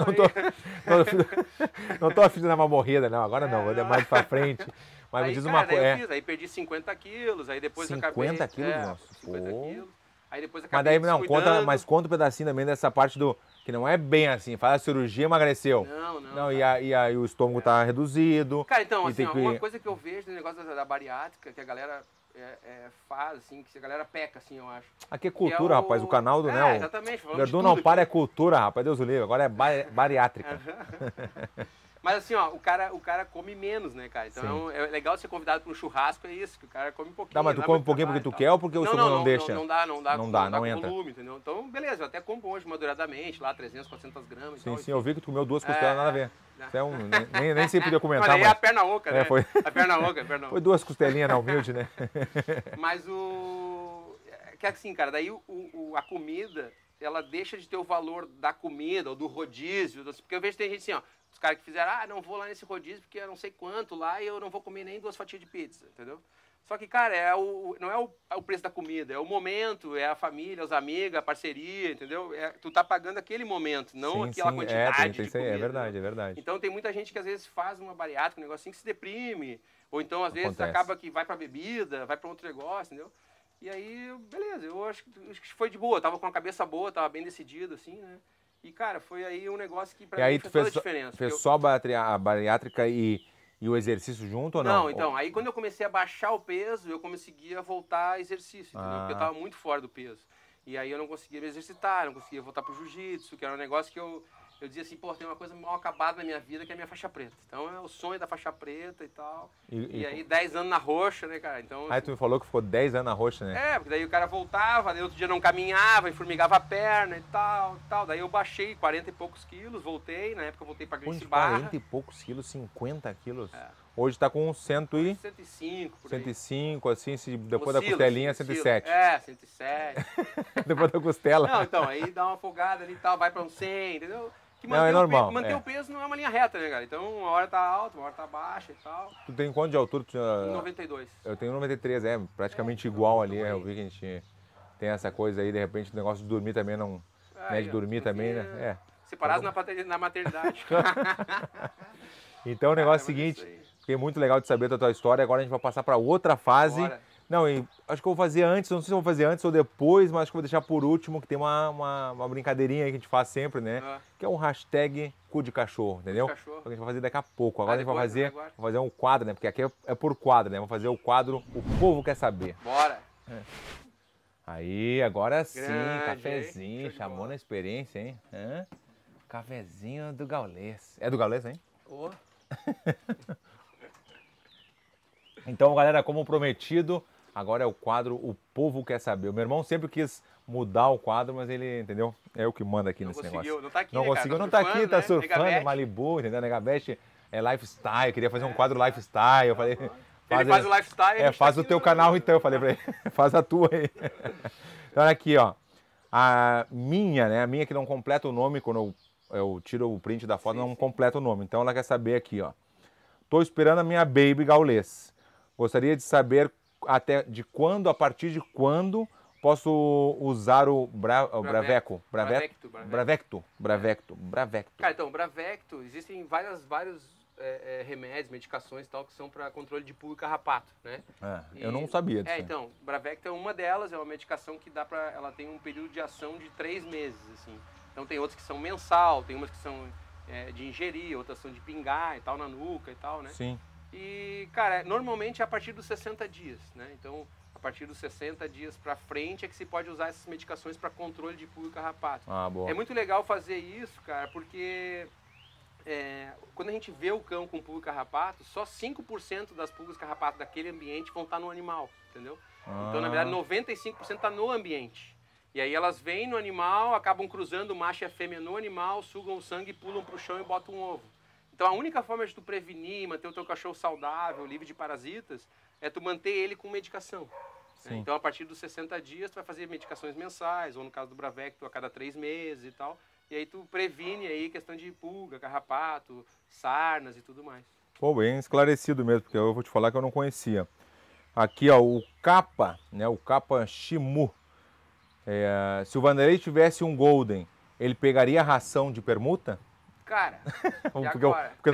Não tô a fim de dar uma morrida, não, agora não, vou dar mais pra frente. Mas aí, me diz cara, uma coisa... eu fiz, aí perdi 50 quilos, aí depois 50 acabei... 50 quilos, nossa, 50 pô. quilos. Aí depois Mas acabei daí não, conta um pedacinho também dessa parte do... Que não é bem assim, faz a cirurgia, emagreceu. Não. E aí o estômago tá reduzido. Cara, então, assim, uma coisa que eu vejo no negócio da bariátrica, que a galera faz, assim, que a galera peca, assim, eu acho. Aqui é cultura, rapaz, o canal do, né? Exatamente. Verdun não para, é cultura, rapaz, Deus o livre, agora é bariátrica. Mas assim, ó, o cara come menos, né, cara? Então é legal ser convidado para um churrasco, é isso, que o cara come um pouquinho. Tá, mas tu come um pouquinho porque tu quer ou porque o estômago não deixa? Não dá não entra. Volume, entendeu? Então, beleza, eu até como hoje moderadamente, lá 300, 400 gramas. Sim, eu vi que tu comeu 2 costelas, nada a ver. Nem sei podia comentar, mas... é a perna oca, né? Foi. A perna oca. Foi 2 costelinhas na humilde, né? Mas que assim, cara, daí a comida, ela deixa de ter o valor da comida ou do rodízio. Porque eu vejo que tem gente assim, ó, os caras que fizeram, não vou lá nesse rodízio porque eu não sei quanto lá e eu não vou comer nem 2 fatias de pizza, entendeu? Só que, cara, não é o preço da comida, é o momento, é a família, os amigos, a parceria, entendeu? Tu tá pagando aquele momento, não aquela quantidade de comida. É verdade, é verdade. Então tem muita gente que às vezes faz uma bariátrica, um negocinho que se deprime, ou então às vezes Acontece. acaba que vai pra bebida, vai pra outro negócio, entendeu? E aí, beleza, eu acho que foi de boa, eu tava com a cabeça boa, tava bem decidido, assim, né? E, cara, foi aí um negócio que pra mim fez toda a diferença. Fez só a bariátrica e o exercício junto ou não? Não, então, aí quando eu comecei a baixar o peso, eu conseguia voltar a exercício, entendeu? Porque eu tava muito fora do peso. E aí eu não conseguia me exercitar, não conseguia voltar pro jiu-jitsu, que era um negócio que eu dizia assim, pô, tem uma coisa mal acabada na minha vida que é a minha faixa preta. Então é o sonho da faixa preta e tal. E aí 10 anos na roxa, né, cara? Então, aí tu me falou que ficou 10 anos na roxa, né? porque daí o cara voltava, daí outro dia não caminhava, formigava a perna e tal. Daí eu baixei 40 e poucos quilos, voltei, na época eu voltei pra Gracie Barra. 40 e poucos quilos, 50 quilos? Hoje tá com 105, por aí. 105, assim, depois da costelinha, 107. 107. Depois da costela. Não, então, aí dá uma afogada ali e tal, vai pra um 100, entendeu? Que Não, é normal. Manter o peso não é uma linha reta, né, cara? Então, uma hora tá alta, uma hora tá baixa e tal. Tu tem quanto de altura? 92. Eu tenho 93, praticamente igual ali. Eu vi que a gente tem essa coisa aí, de repente o negócio de dormir também não... né, de dormir também, né? Separados na maternidade. Então o negócio é o seguinte, fiquei muito legal de saber da tua história, agora a gente vai passar para outra fase. Bora. Não, acho que eu vou fazer antes, não sei se eu vou fazer antes ou depois, mas acho que eu vou deixar por último, que tem uma brincadeirinha aí que a gente faz sempre, né? Que é um hashtag cu de cachorro, entendeu? Cu de cachorro. Que a gente vai fazer daqui a pouco. Agora a gente vai agora. fazer um quadro, né? Porque aqui é por quadro, né? Vamos fazer o quadro O Povo Quer Saber. Bora! Aí, agora sim, Grande, cafezinho, chamou na experiência, hein? Cafezinho do Gaulês. É do Gaulês, hein? Oh. Então, galera, como prometido, agora é o quadro O Povo Quer Saber. O meu irmão sempre quis mudar o quadro, mas ele, entendeu? É o que manda aqui nesse negócio. Não tá aqui, não né, conseguiu, cara? não tá aqui, tá surfando, Negabete. Malibu, entendeu? Negabete é lifestyle, queria fazer um quadro lifestyle. Eu falei, Ele faz o lifestyle. faz o teu canal então, eu falei pra ele, faz a tua aí. Então, olha aqui, ó. A minha que não completa o nome, quando eu tiro o print da foto, não completa o nome. Então ela quer saber aqui, ó. Tô esperando a minha baby Gaulês. Gostaria de saber a partir de quando posso usar o Bravecto. Bravecto. Cara, então, Bravecto, existem vários remédios, medicações e tal, que são para controle de pulga e carrapato, né? Eu não sabia disso. Então, Bravecto é uma delas, é uma medicação que ela tem um período de ação de 3 meses, assim. Então tem outras que são mensal, tem umas que são de ingerir, outras são de pingar e tal, na nuca e tal, né? Sim. E, cara, normalmente é a partir dos 60 dias, né? Então, a partir dos 60 dias pra frente é que se pode usar essas medicações para controle de pulga e carrapato. Boa. É muito legal fazer isso, cara, porque quando a gente vê o cão com pulga e carrapato, só 5% das pulgas e carrapato daquele ambiente vão estar no animal, entendeu? Então, na verdade, 95% está no ambiente. E aí elas vêm no animal, acabam cruzando o macho e a fêmea no animal, sugam o sangue, pulam pro chão e botam um ovo. Então a única forma de tu prevenir, manter o teu cachorro saudável, livre de parasitas, é tu manter ele com medicação. Né? Então a partir dos 60 dias tu vai fazer medicações mensais, ou no caso do Bravecto a cada 3 meses e tal. E aí tu previne aí questão de pulga, carrapato, sarnas e tudo mais. Pô, bem esclarecido mesmo, porque eu vou te falar que eu não conhecia. Aqui, ó, o Capa, né, o Capa Shimu. Se o Vanderlei tivesse um Golden, ele pegaria a ração de permuta? Cara, porque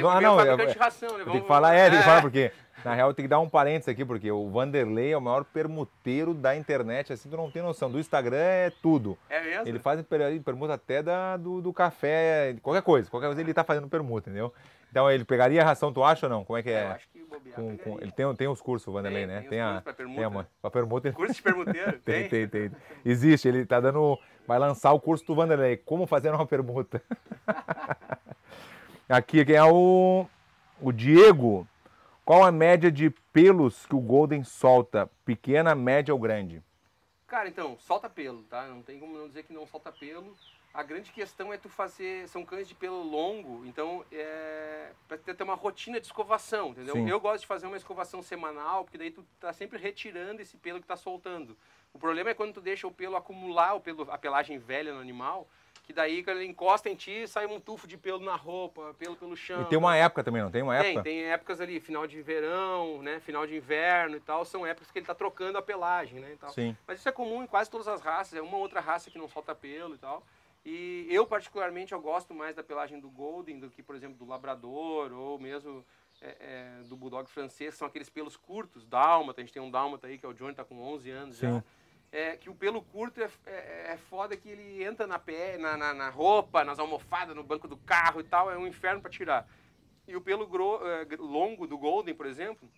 ração, né? Tem que falar, porque na real tem que dar um parênteses aqui, porque o Vanderlei é o maior permuteiro da internet, assim, tu não tem noção. Do Instagram é tudo. É mesmo? Ele faz permuta até do café, qualquer coisa ele tá fazendo permuta, entendeu? Então ele pegaria a ração, tu acha ou não? Como é que é? Eu acho que bobear ele tem os cursos, o Vanderlei, né? Tem os cursos pra permuta. Pra permuta. Curso de permuteiro? Tem. Existe, ele tá vai lançar o curso do Vanderlei, como fazer uma permuta. Aqui, quem é o Diego. Qual a média de pelos que o Golden solta? Pequena, média ou grande? Cara, então, solta pelo, tá? Não tem como não dizer que não solta pelo. A grande questão é tu fazer... São cães de pelo longo, então pra ter uma rotina de escovação, entendeu? Sim. Eu gosto de fazer uma escovação semanal, porque daí tu tá sempre retirando esse pelo que tá soltando. O problema é quando tu deixa o pelo acumular, a pelagem velha no animal, que daí quando ele encosta em ti, sai um tufo de pelo na roupa, pelo pelo chão. E tem uma época também, não tem uma época? Tem épocas ali, final de verão, né, final de inverno e tal, são épocas que ele tá trocando a pelagem, né, e tal. Sim. Mas isso é comum em quase todas as raças, é uma outra raça que não solta pelo e tal. E eu, particularmente, eu gosto mais da pelagem do Golden do que, por exemplo, do Labrador ou mesmo do Bulldog francês, são aqueles pelos curtos, Dálmata, a gente tem um Dálmata aí, que é o Johnny, tá com 11 anos Sim. já. Que o pelo curto é foda que ele entra na na roupa, nas almofadas, no banco do carro e tal, é um inferno para tirar. E o pelo longo do Golden, por exemplo,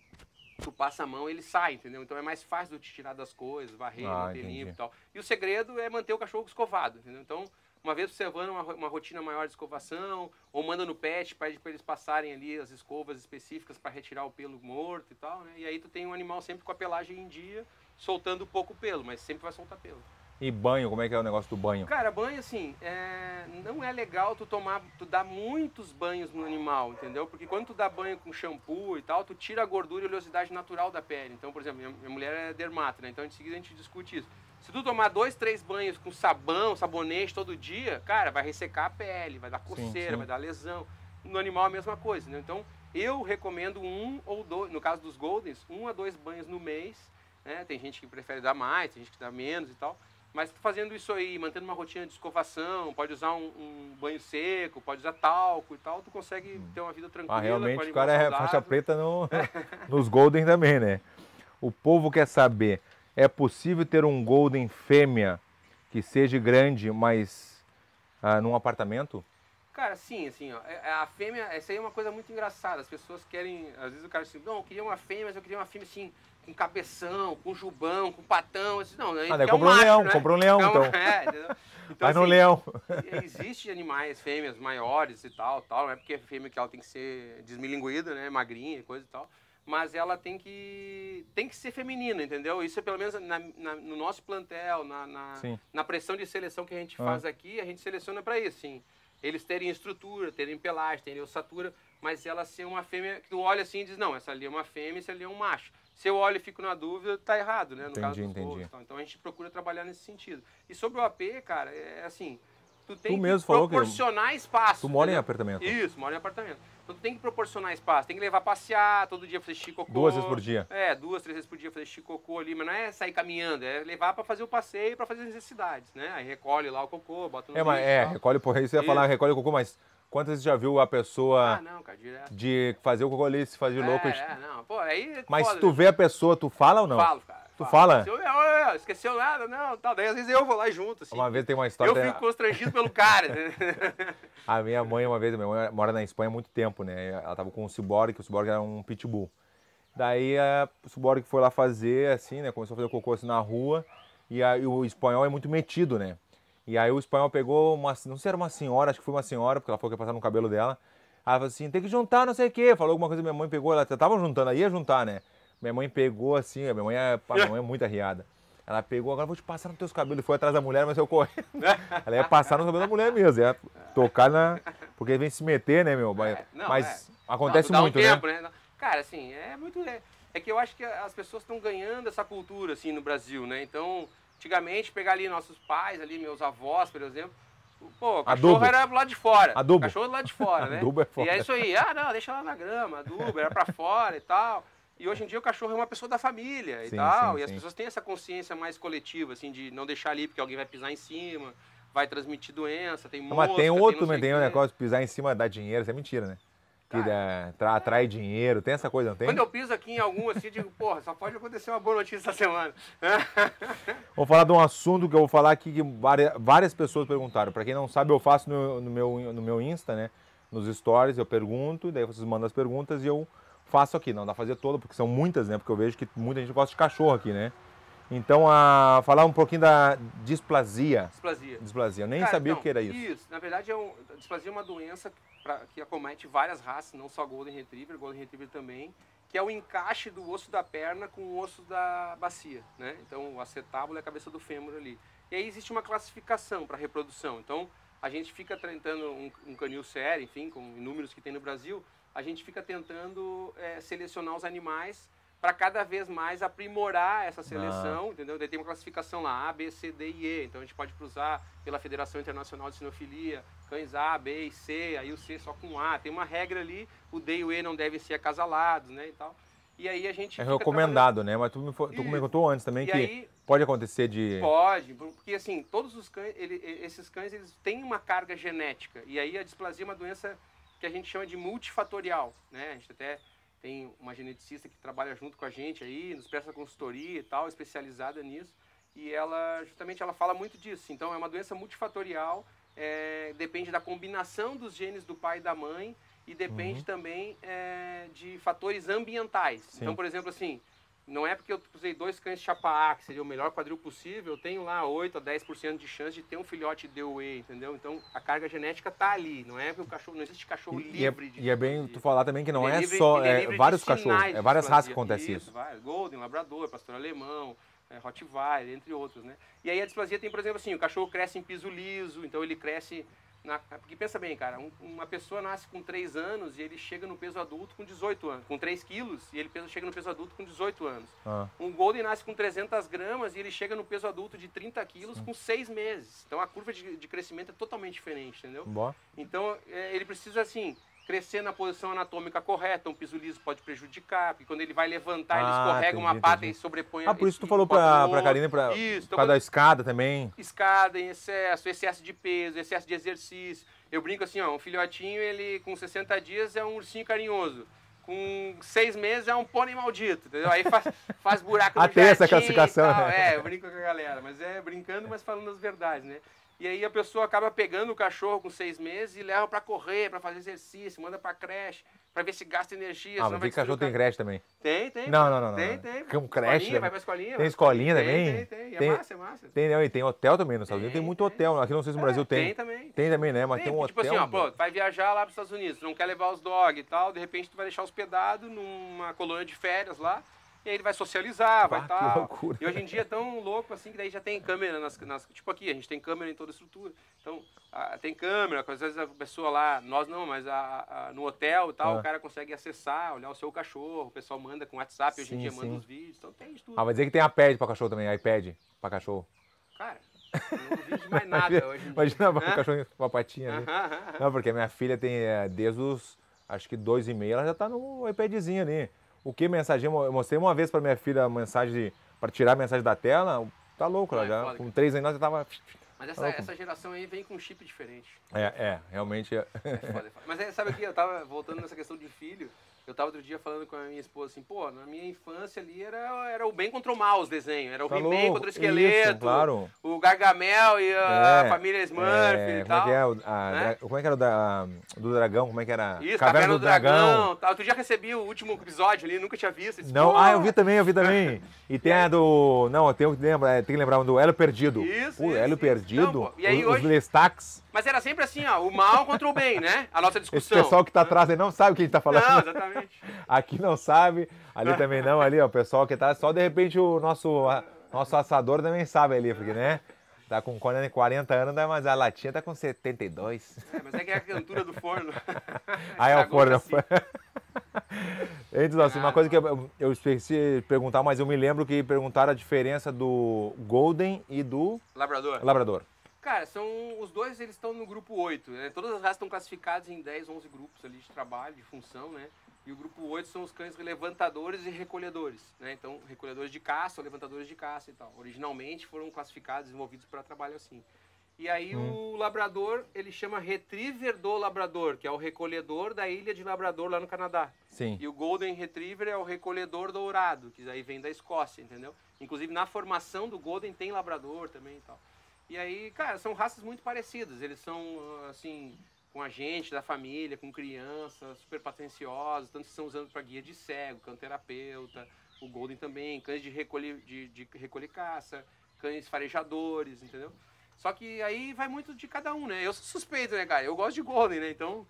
tu passa a mão ele sai, entendeu? Então é mais fácil de tirar das coisas, varrer, manter limpo e tal. E o segredo é manter o cachorro escovado, entendeu? Então, uma vez observando uma rotina maior de escovação, ou manda no pet, pede para eles passarem ali as escovas específicas para retirar o pelo morto e tal, né? E aí tu tem um animal sempre com a pelagem em dia, soltando pouco pelo, mas sempre vai soltar pelo. E banho, como é que é o negócio do banho? Cara, banho assim, não é legal tu dar muitos banhos no animal, entendeu? Porque quando tu dá banho com shampoo e tal, tu tira a gordura e a oleosidade natural da pele. Então, por exemplo, minha mulher é dermato, né? Então em seguida a gente discute isso. Se tu tomar 2, 3 banhos com sabão, sabonete todo dia, cara, vai ressecar a pele, vai dar coceira, sim. vai dar lesão. No animal a mesma coisa, né? Então eu recomendo 1 ou 2, no caso dos Goldens, 1 a 2 banhos no mês, né? Tem gente que prefere dar mais, tem gente que dá menos e tal. Mas fazendo isso aí, mantendo uma rotina de escovação, pode usar um banho seco, pode usar talco e tal, tu consegue ter uma vida tranquila. Realmente o cara é faixa preta nos Golden também, né? O povo quer saber, é possível ter um Golden fêmea que seja grande, mas num apartamento? Cara, sim, assim, ó, a fêmea, essa aí é uma coisa muito engraçada, as pessoas querem, às vezes o cara diz, não, eu queria uma fêmea, mas eu queria uma fêmea assim, com cabeção, com jubão, com patão, assim, não, a gente quer um macho, né? Comprou um leão, então. Entendeu? Então, vai assim, no leão. Existe animais, fêmeas maiores e tal, não é porque a fêmea que ela tem que ser desmilinguida, né, magrinha e coisa e tal, mas ela tem que ser feminina, entendeu? Isso é pelo menos no nosso plantel, na pressão de seleção que a gente faz aqui, a gente seleciona para isso, sim. Eles terem estrutura, terem pelagem, terem ossatura, mas ela ser uma fêmea que tu olha assim e diz, não, essa ali é uma fêmea, esse ali é um macho. Se eu olho e fico na dúvida, tá errado, né? No caso dos Golden. Então a gente procura trabalhar nesse sentido. E sobre o AP, cara, é assim, tu tem que proporcionar espaço. Tu mora em apartamento. Isso, mora em apartamento. Então tu tem que proporcionar espaço, tem que levar passear, todo dia fazer xixi cocô. 2 vezes por dia. 2, 3 vezes por dia fazer xixi cocô ali, mas não é sair caminhando, é levar para fazer o passeio, para fazer as necessidades, né? Aí recolhe lá o cocô, bota no lixo, recolhe, por aí você ia falar, recolhe o cocô, mas quantas vezes já viu a pessoa não, cara, direto. de fazer o cocô ali, se fazer louco? Não, pô, aí... Mas se tu vê a pessoa, tu fala ou não? Falo, cara. Tu fala? Esqueceu nada? Não, tal. Daí às vezes eu vou lá junto, assim. Uma vez tem uma história... Eu fico constrangido pelo cara, né? A minha mãe, minha mãe mora na Espanha há muito tempo, né? Ela tava com um ciborgue, que o ciborgue era um pitbull. Daí o ciborgue foi lá fazer, assim, né? Começou a fazer cocô assim na rua. E aí o espanhol é muito metido, né? E aí o espanhol pegou não sei se era uma senhora, acho que foi uma senhora, porque ela falou que ia passar no cabelo dela. Ela falou assim, tem que juntar não sei o quê. Falou alguma coisa, minha mãe pegou, ela tava juntando, ia juntar, né? Minha mãe pegou assim, minha mãe é muito arriada. Ela pegou, agora eu vou te passar nos teus cabelos. E foi atrás da mulher, mas eu correndo. Ela ia passar nos cabelos da mulher mesmo, ia tocar porque ele vem se meter, né, meu? Mas acontece muito, né? Cara, assim, é muito... É que eu acho que as pessoas estão ganhando essa cultura, assim, no Brasil, né? Então, antigamente, pegar ali nossos pais, ali, meus avós, por exemplo, pô, cachorro era do lado de fora. Adubo. Cachorro do lado de fora, né? Adubo é fora. E é isso aí, não, deixa lá na grama, adubo, era pra fora e tal. E hoje em dia o cachorro é uma pessoa da família e tal. E as pessoas têm essa consciência mais coletiva, assim, de não deixar ali porque alguém vai pisar em cima, vai transmitir doença, tem mosca, mas tem outro, tem um negócio de pisar em cima dá dinheiro, isso é mentira, né? Que atrai dinheiro, tem essa coisa, não tem? Quando eu piso aqui em algum assim, eu digo, porra, só pode acontecer uma boa notícia essa semana. Vou falar de um assunto que eu vou falar aqui que várias pessoas perguntaram. Para quem não sabe, eu faço no meu Insta, né? Nos stories, eu pergunto, daí vocês mandam as perguntas e eu faço aqui. Não dá pra fazer toda, porque são muitas, né? Porque eu vejo que muita gente gosta de cachorro aqui, né? Então, falar um pouquinho da displasia. Displasia. Eu nem sabia o que era isso. Isso, na verdade, displasia é uma doença que acomete várias raças, não só Golden Retriever também, que é o encaixe do osso da perna com o osso da bacia, né? Então, o acetábulo é a cabeça do fêmur ali. E aí existe uma classificação para reprodução. Então, a gente fica tentando um canil sério, enfim, com inúmeros que tem no Brasil, a gente fica tentando selecionar os animais para cada vez mais aprimorar essa seleção, entendeu? Daí tem uma classificação lá, A, B, C, D e E. Então a gente pode cruzar pela Federação Internacional de Sinofilia, cães A, B e C, aí o C só com A. Tem uma regra ali, o D e o E não devem ser acasalados, né, e tal. E aí a gente É recomendado, né? Mas tu me comentou antes também e que aí, pode acontecer de... Pode, porque assim, todos os cães, esses cães, eles têm uma carga genética. E aí a displasia é uma doença que a gente chama de multifatorial, né? A gente até tem uma geneticista que trabalha junto com a gente aí, nos presta consultoria e tal, especializada nisso. E ela, justamente, ela fala muito disso. Então, é uma doença multifatorial, depende da combinação dos genes do pai e da mãe e depende também de fatores ambientais. Sim. Então, por exemplo, assim, não é porque eu usei 2 cães chapa A, que seria o melhor quadril possível, eu tenho lá 8 a 10% de chance de ter um filhote DOE, entendeu? Então, a carga genética tá ali, não é que o cachorro, não existe cachorro livre de... E é bem tu falar também que não é livre, só, ele é livre de vários sinais cachorros, de várias raças displasia. que acontece isso. Vários. Golden, Labrador, Pastor Alemão, Rottweiler, entre outros, né? E aí a displasia tem, por exemplo, assim, o cachorro cresce em piso liso, então ele cresce... Porque pensa bem, cara, uma pessoa nasce com 3 anos e ele chega no peso adulto com 18 anos. Com 3 quilos e ele chega no peso adulto com 18 anos. Um Golden nasce com 300 gramas e ele chega no peso adulto de 30 quilos com 6 meses. Então a curva de crescimento é totalmente diferente, entendeu? Boa. Então ele precisa, assim, crescer na posição anatômica correta. Um piso liso pode prejudicar, porque quando ele vai levantar, ele escorrega uma pata e sobrepõe... Por isso tu falou pra Karine, por causa da escada também. Escada em excesso de peso, excesso de exercício. Eu brinco assim, ó, um filhotinho, ele com 60 dias é um ursinho carinhoso. Com 6 meses é um pônei maldito, entendeu? Aí faz buraco no jardim essa classificação, e tal. né? Eu brinco com a galera, mas brincando, mas falando as verdades, né? E aí a pessoa acaba pegando o cachorro com 6 meses e leva para correr, para fazer exercício, manda para creche, para ver se gasta energia. Mas tem cachorro tem creche também. Tem. Não. Tem. Com creche. Vai pra escolinha. Tem escolinha também? Tem. É massa. Tem hotel também nos Estados Unidos. Tem muito hotel. Aqui não sei se no Brasil tem. Tem também. Tem também, né? Mas tem um hotel. Tipo assim, ó, pô, vai viajar lá para os Estados Unidos, não quer levar os dog e tal, de repente tu vai deixar hospedado numa colônia de férias lá. E aí ele vai socializar, vai tal. Que loucura. E hoje em dia é tão louco assim que daí já tem câmera tipo aqui, a gente tem câmera em toda a estrutura. Então, tem câmera, às vezes a pessoa lá, nós não, mas no hotel e tal, o cara consegue acessar, olhar o seu cachorro, o pessoal manda com WhatsApp, hoje em dia manda os vídeos, então tem de tudo. Vai dizer que tem iPad pra cachorro também, iPad pra cachorro. Cara, eu não duvido de mais nada hoje em dia. Imagina o cachorro com uma patinha ali. Não, porque a minha filha tem desde os, acho que 2,5, ela já tá no iPadzinho ali. O que mensagem? Eu mostrei uma vez pra minha filha a mensagem para tirar a mensagem da tela. Tá louco, ela já. Com 3 anos já tava. Mas essa geração aí vem com um chip diferente. Realmente. É foda. Mas sabe o que? Eu tava voltando nessa questão de filho. Eu tava outro dia falando com a minha esposa assim, pô, na minha infância ali era o bem contra o mal os desenhos. Era o He-Man contra o esqueleto, isso, claro. O Gargamel e a família Smurf e tal. Como é que era do dragão? Como é que era? Isso, Caverna do Dragão. Outro dia recebi o último episódio ali, nunca tinha visto. Disse, não, eu vi também. E tem a do... Não, tem que lembrar do Elo Perdido. Isso. Elo Perdido, não, e aí, os Lestax. Mas era sempre assim, ó, o mal contra o bem, né? A nossa discussão. Esse pessoal que tá atrás aí não sabe o que a gente tá falando. Não, exatamente. Aqui não sabe, ali também não, ali, ó, o pessoal que tá, só de repente o nosso assador também sabe ali, porque, né, tá com 40 anos, mas a latinha tá com 72. Mas é que é a cantura do forno. É o forno. Então, assim, uma coisa que eu esqueci de perguntar, mas eu me lembro que perguntaram a diferença do Golden e do... Labrador. Cara, os dois, eles estão no grupo 8, né? Todas as raças estão classificadas em 10, 11 grupos ali de trabalho, de função, né? E o grupo 8 são os cães levantadores e recolhedores, né? Então, recolhedores de caça ou levantadores de caça e tal. Originalmente foram classificados, desenvolvidos para trabalho assim. E aí o Labrador, ele chama Retriever do Labrador, que é o recolhedor da ilha de Labrador lá no Canadá. Sim. E o Golden Retriever é o recolhedor dourado, que aí vem da Escócia, entendeu? Inclusive na formação do Golden tem Labrador também e tal. E aí, cara, são raças muito parecidas. Eles são, assim, com a gente, da família, com crianças, super patenciosos. Tanto que são usando para guia de cego, cão terapeuta. O Golden também, cães de recolher caça, cães farejadores, entendeu? Só que aí vai muito de cada um, né? Eu sou suspeito, né, cara? Eu gosto de Golden, né? Então,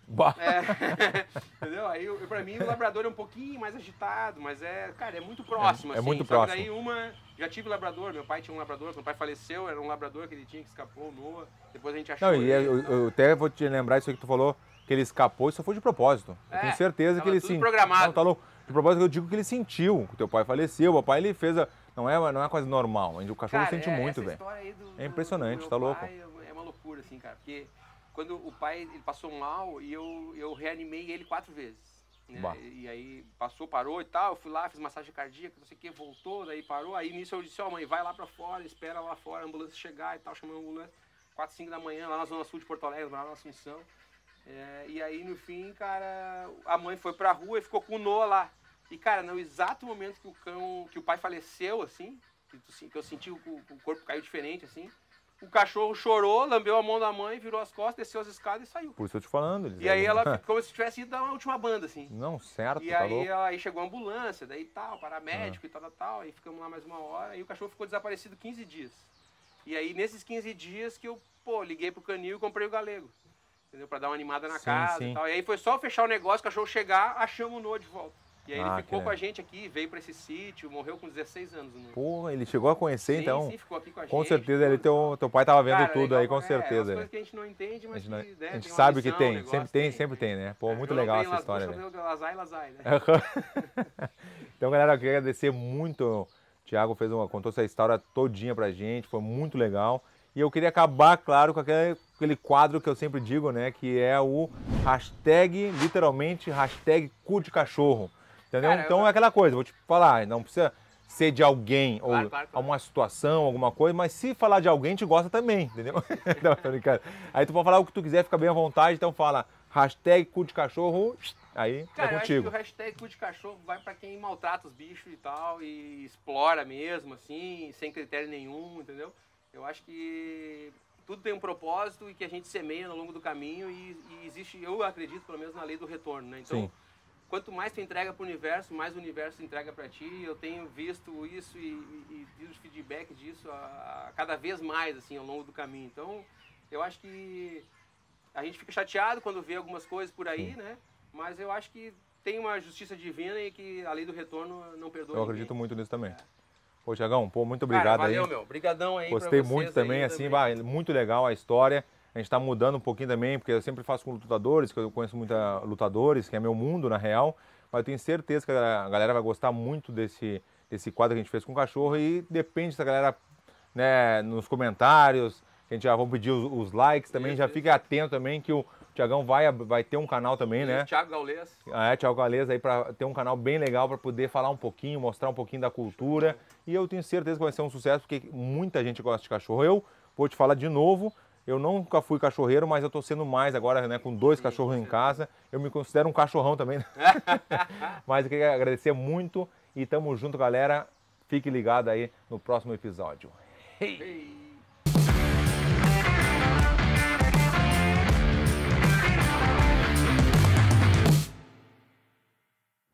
entendeu? Aí, pra mim, o Labrador é um pouquinho mais agitado, mas cara, é muito próximo, assim. Muito só próximo. que daí já tive Labrador, meu pai tinha um Labrador, quando meu pai faleceu, era um Labrador que ele tinha, que escapou, Noah. Depois a gente achou eu até vou te lembrar isso aí que tu falou, que ele escapou e só foi de propósito. Eu tenho certeza que ele sim. Programado. Tá louco. De propósito, eu digo que ele sentiu, que o teu pai faleceu, o papai ele fez, não é coisa normal, o cachorro Cara, sente muito, essa velho. história aí É impressionante, meu tá louco? pai é uma loucura, assim, cara, porque quando o pai ele passou mal e eu reanimei ele 4 vezes. Né? Bah. E aí parou e tal, eu fui lá, fiz massagem cardíaca, não sei o que, voltou, daí parou, aí nisso eu disse, ó mãe, vai lá pra fora, espera lá fora, a ambulância chegar e tal, chamei a ambulância, 4, 5 da manhã, lá na zona sul de Porto Alegre, lá na Assunção. E aí no fim, cara, a mãe foi pra rua e ficou com o Noah lá. E cara, no exato momento que o pai faleceu, assim, que eu senti o corpo caiu diferente, assim, o cachorro chorou, lambeu a mão da mãe, virou as costas, desceu as escadas e saiu. Por isso eu te falando. Eles E aí ela ficou como se tivesse ido dar uma última banda, assim. Não, certo, E tá aí, louco. aí chegou a ambulância, daí tal, paramédico e tal, aí ficamos lá mais uma hora, e o cachorro ficou desaparecido 15 dias. E aí nesses 15 dias que eu, liguei pro canil e comprei o galego. Entendeu? Pra dar uma animada na casa sim. e tal. E aí foi só fechar o negócio, o cachorro chegar, achamos o Noah de volta. E aí ele ficou que com a gente aqui, veio pra esse sítio, morreu com 16 anos. Né? Porra, ele chegou a conhecer, então. Sim, ficou aqui com a gente. Com certeza, ele, teu pai tava vendo Cara, tudo legal, aí, com certeza. É coisas que a gente não entende, mas a que, gente tem uma sabe que lição, tem, negócio, sempre tem, né? Pô, muito eu não legal tenho essa história, puxa, velho. Lazai, né? Então, galera, eu queria agradecer muito. O Thiago contou essa história todinha pra gente, foi muito legal. E eu queria acabar, claro, com aquele quadro que eu sempre digo, né? Que é o hashtag, literalmente, hashtag cu de cachorro. Entendeu? Cara, então é aquela coisa, vou te falar, não precisa ser de alguém Claro. ou uma situação, alguma coisa, mas se falar de alguém, te gosta também, entendeu? Não, tô brincando. Aí tu pode falar o que tu quiser, fica bem à vontade, então fala hashtag cu de cachorro, aí Cara, é eu acho contigo. que o hashtag cu de cachorro vai pra quem maltrata os bichos e tal, e explora mesmo, assim, sem critério nenhum, entendeu? Eu acho que tudo tem um propósito e que a gente semeia ao longo do caminho e existe, eu acredito pelo menos na lei do retorno, né? Então, Sim. quanto mais tu entrega pro universo, mais o universo entrega pra ti. Eu tenho visto isso e tido feedback disso a cada vez mais, assim, ao longo do caminho. Então, eu acho que a gente fica chateado quando vê algumas coisas por aí, né? Mas eu acho que tem uma justiça divina e que a lei do retorno não perdoa Eu ninguém. acredito muito nisso também. Pô, Thiagão, pô, muito Cara, obrigado valeu, aí. meu. Obrigadão aí Gostei pra vocês muito também, aí, assim, muito legal a história. A gente tá mudando um pouquinho também, porque eu sempre faço com lutadores, que eu conheço muitos lutadores, que é meu mundo, na real. Mas eu tenho certeza que a galera vai gostar muito desse quadro que a gente fez com o cachorro e depende se a galera, né, nos comentários, que a gente já vai pedir os likes também, já fique atento também que o Thiagão vai ter um canal também, né? Thiago Gaulês. Thiago Gaulês aí para ter um canal bem legal para poder falar um pouquinho, mostrar um pouquinho da cultura. E eu tenho certeza que vai ser um sucesso, porque muita gente gosta de cachorro. Eu vou te falar de novo, eu nunca fui cachorreiro, mas eu tô sendo mais agora, né, com 2 cachorros em casa. Eu me considero um cachorrão também. Mas eu queria agradecer muito e tamo junto, galera. Fique ligado aí no próximo episódio. Hey.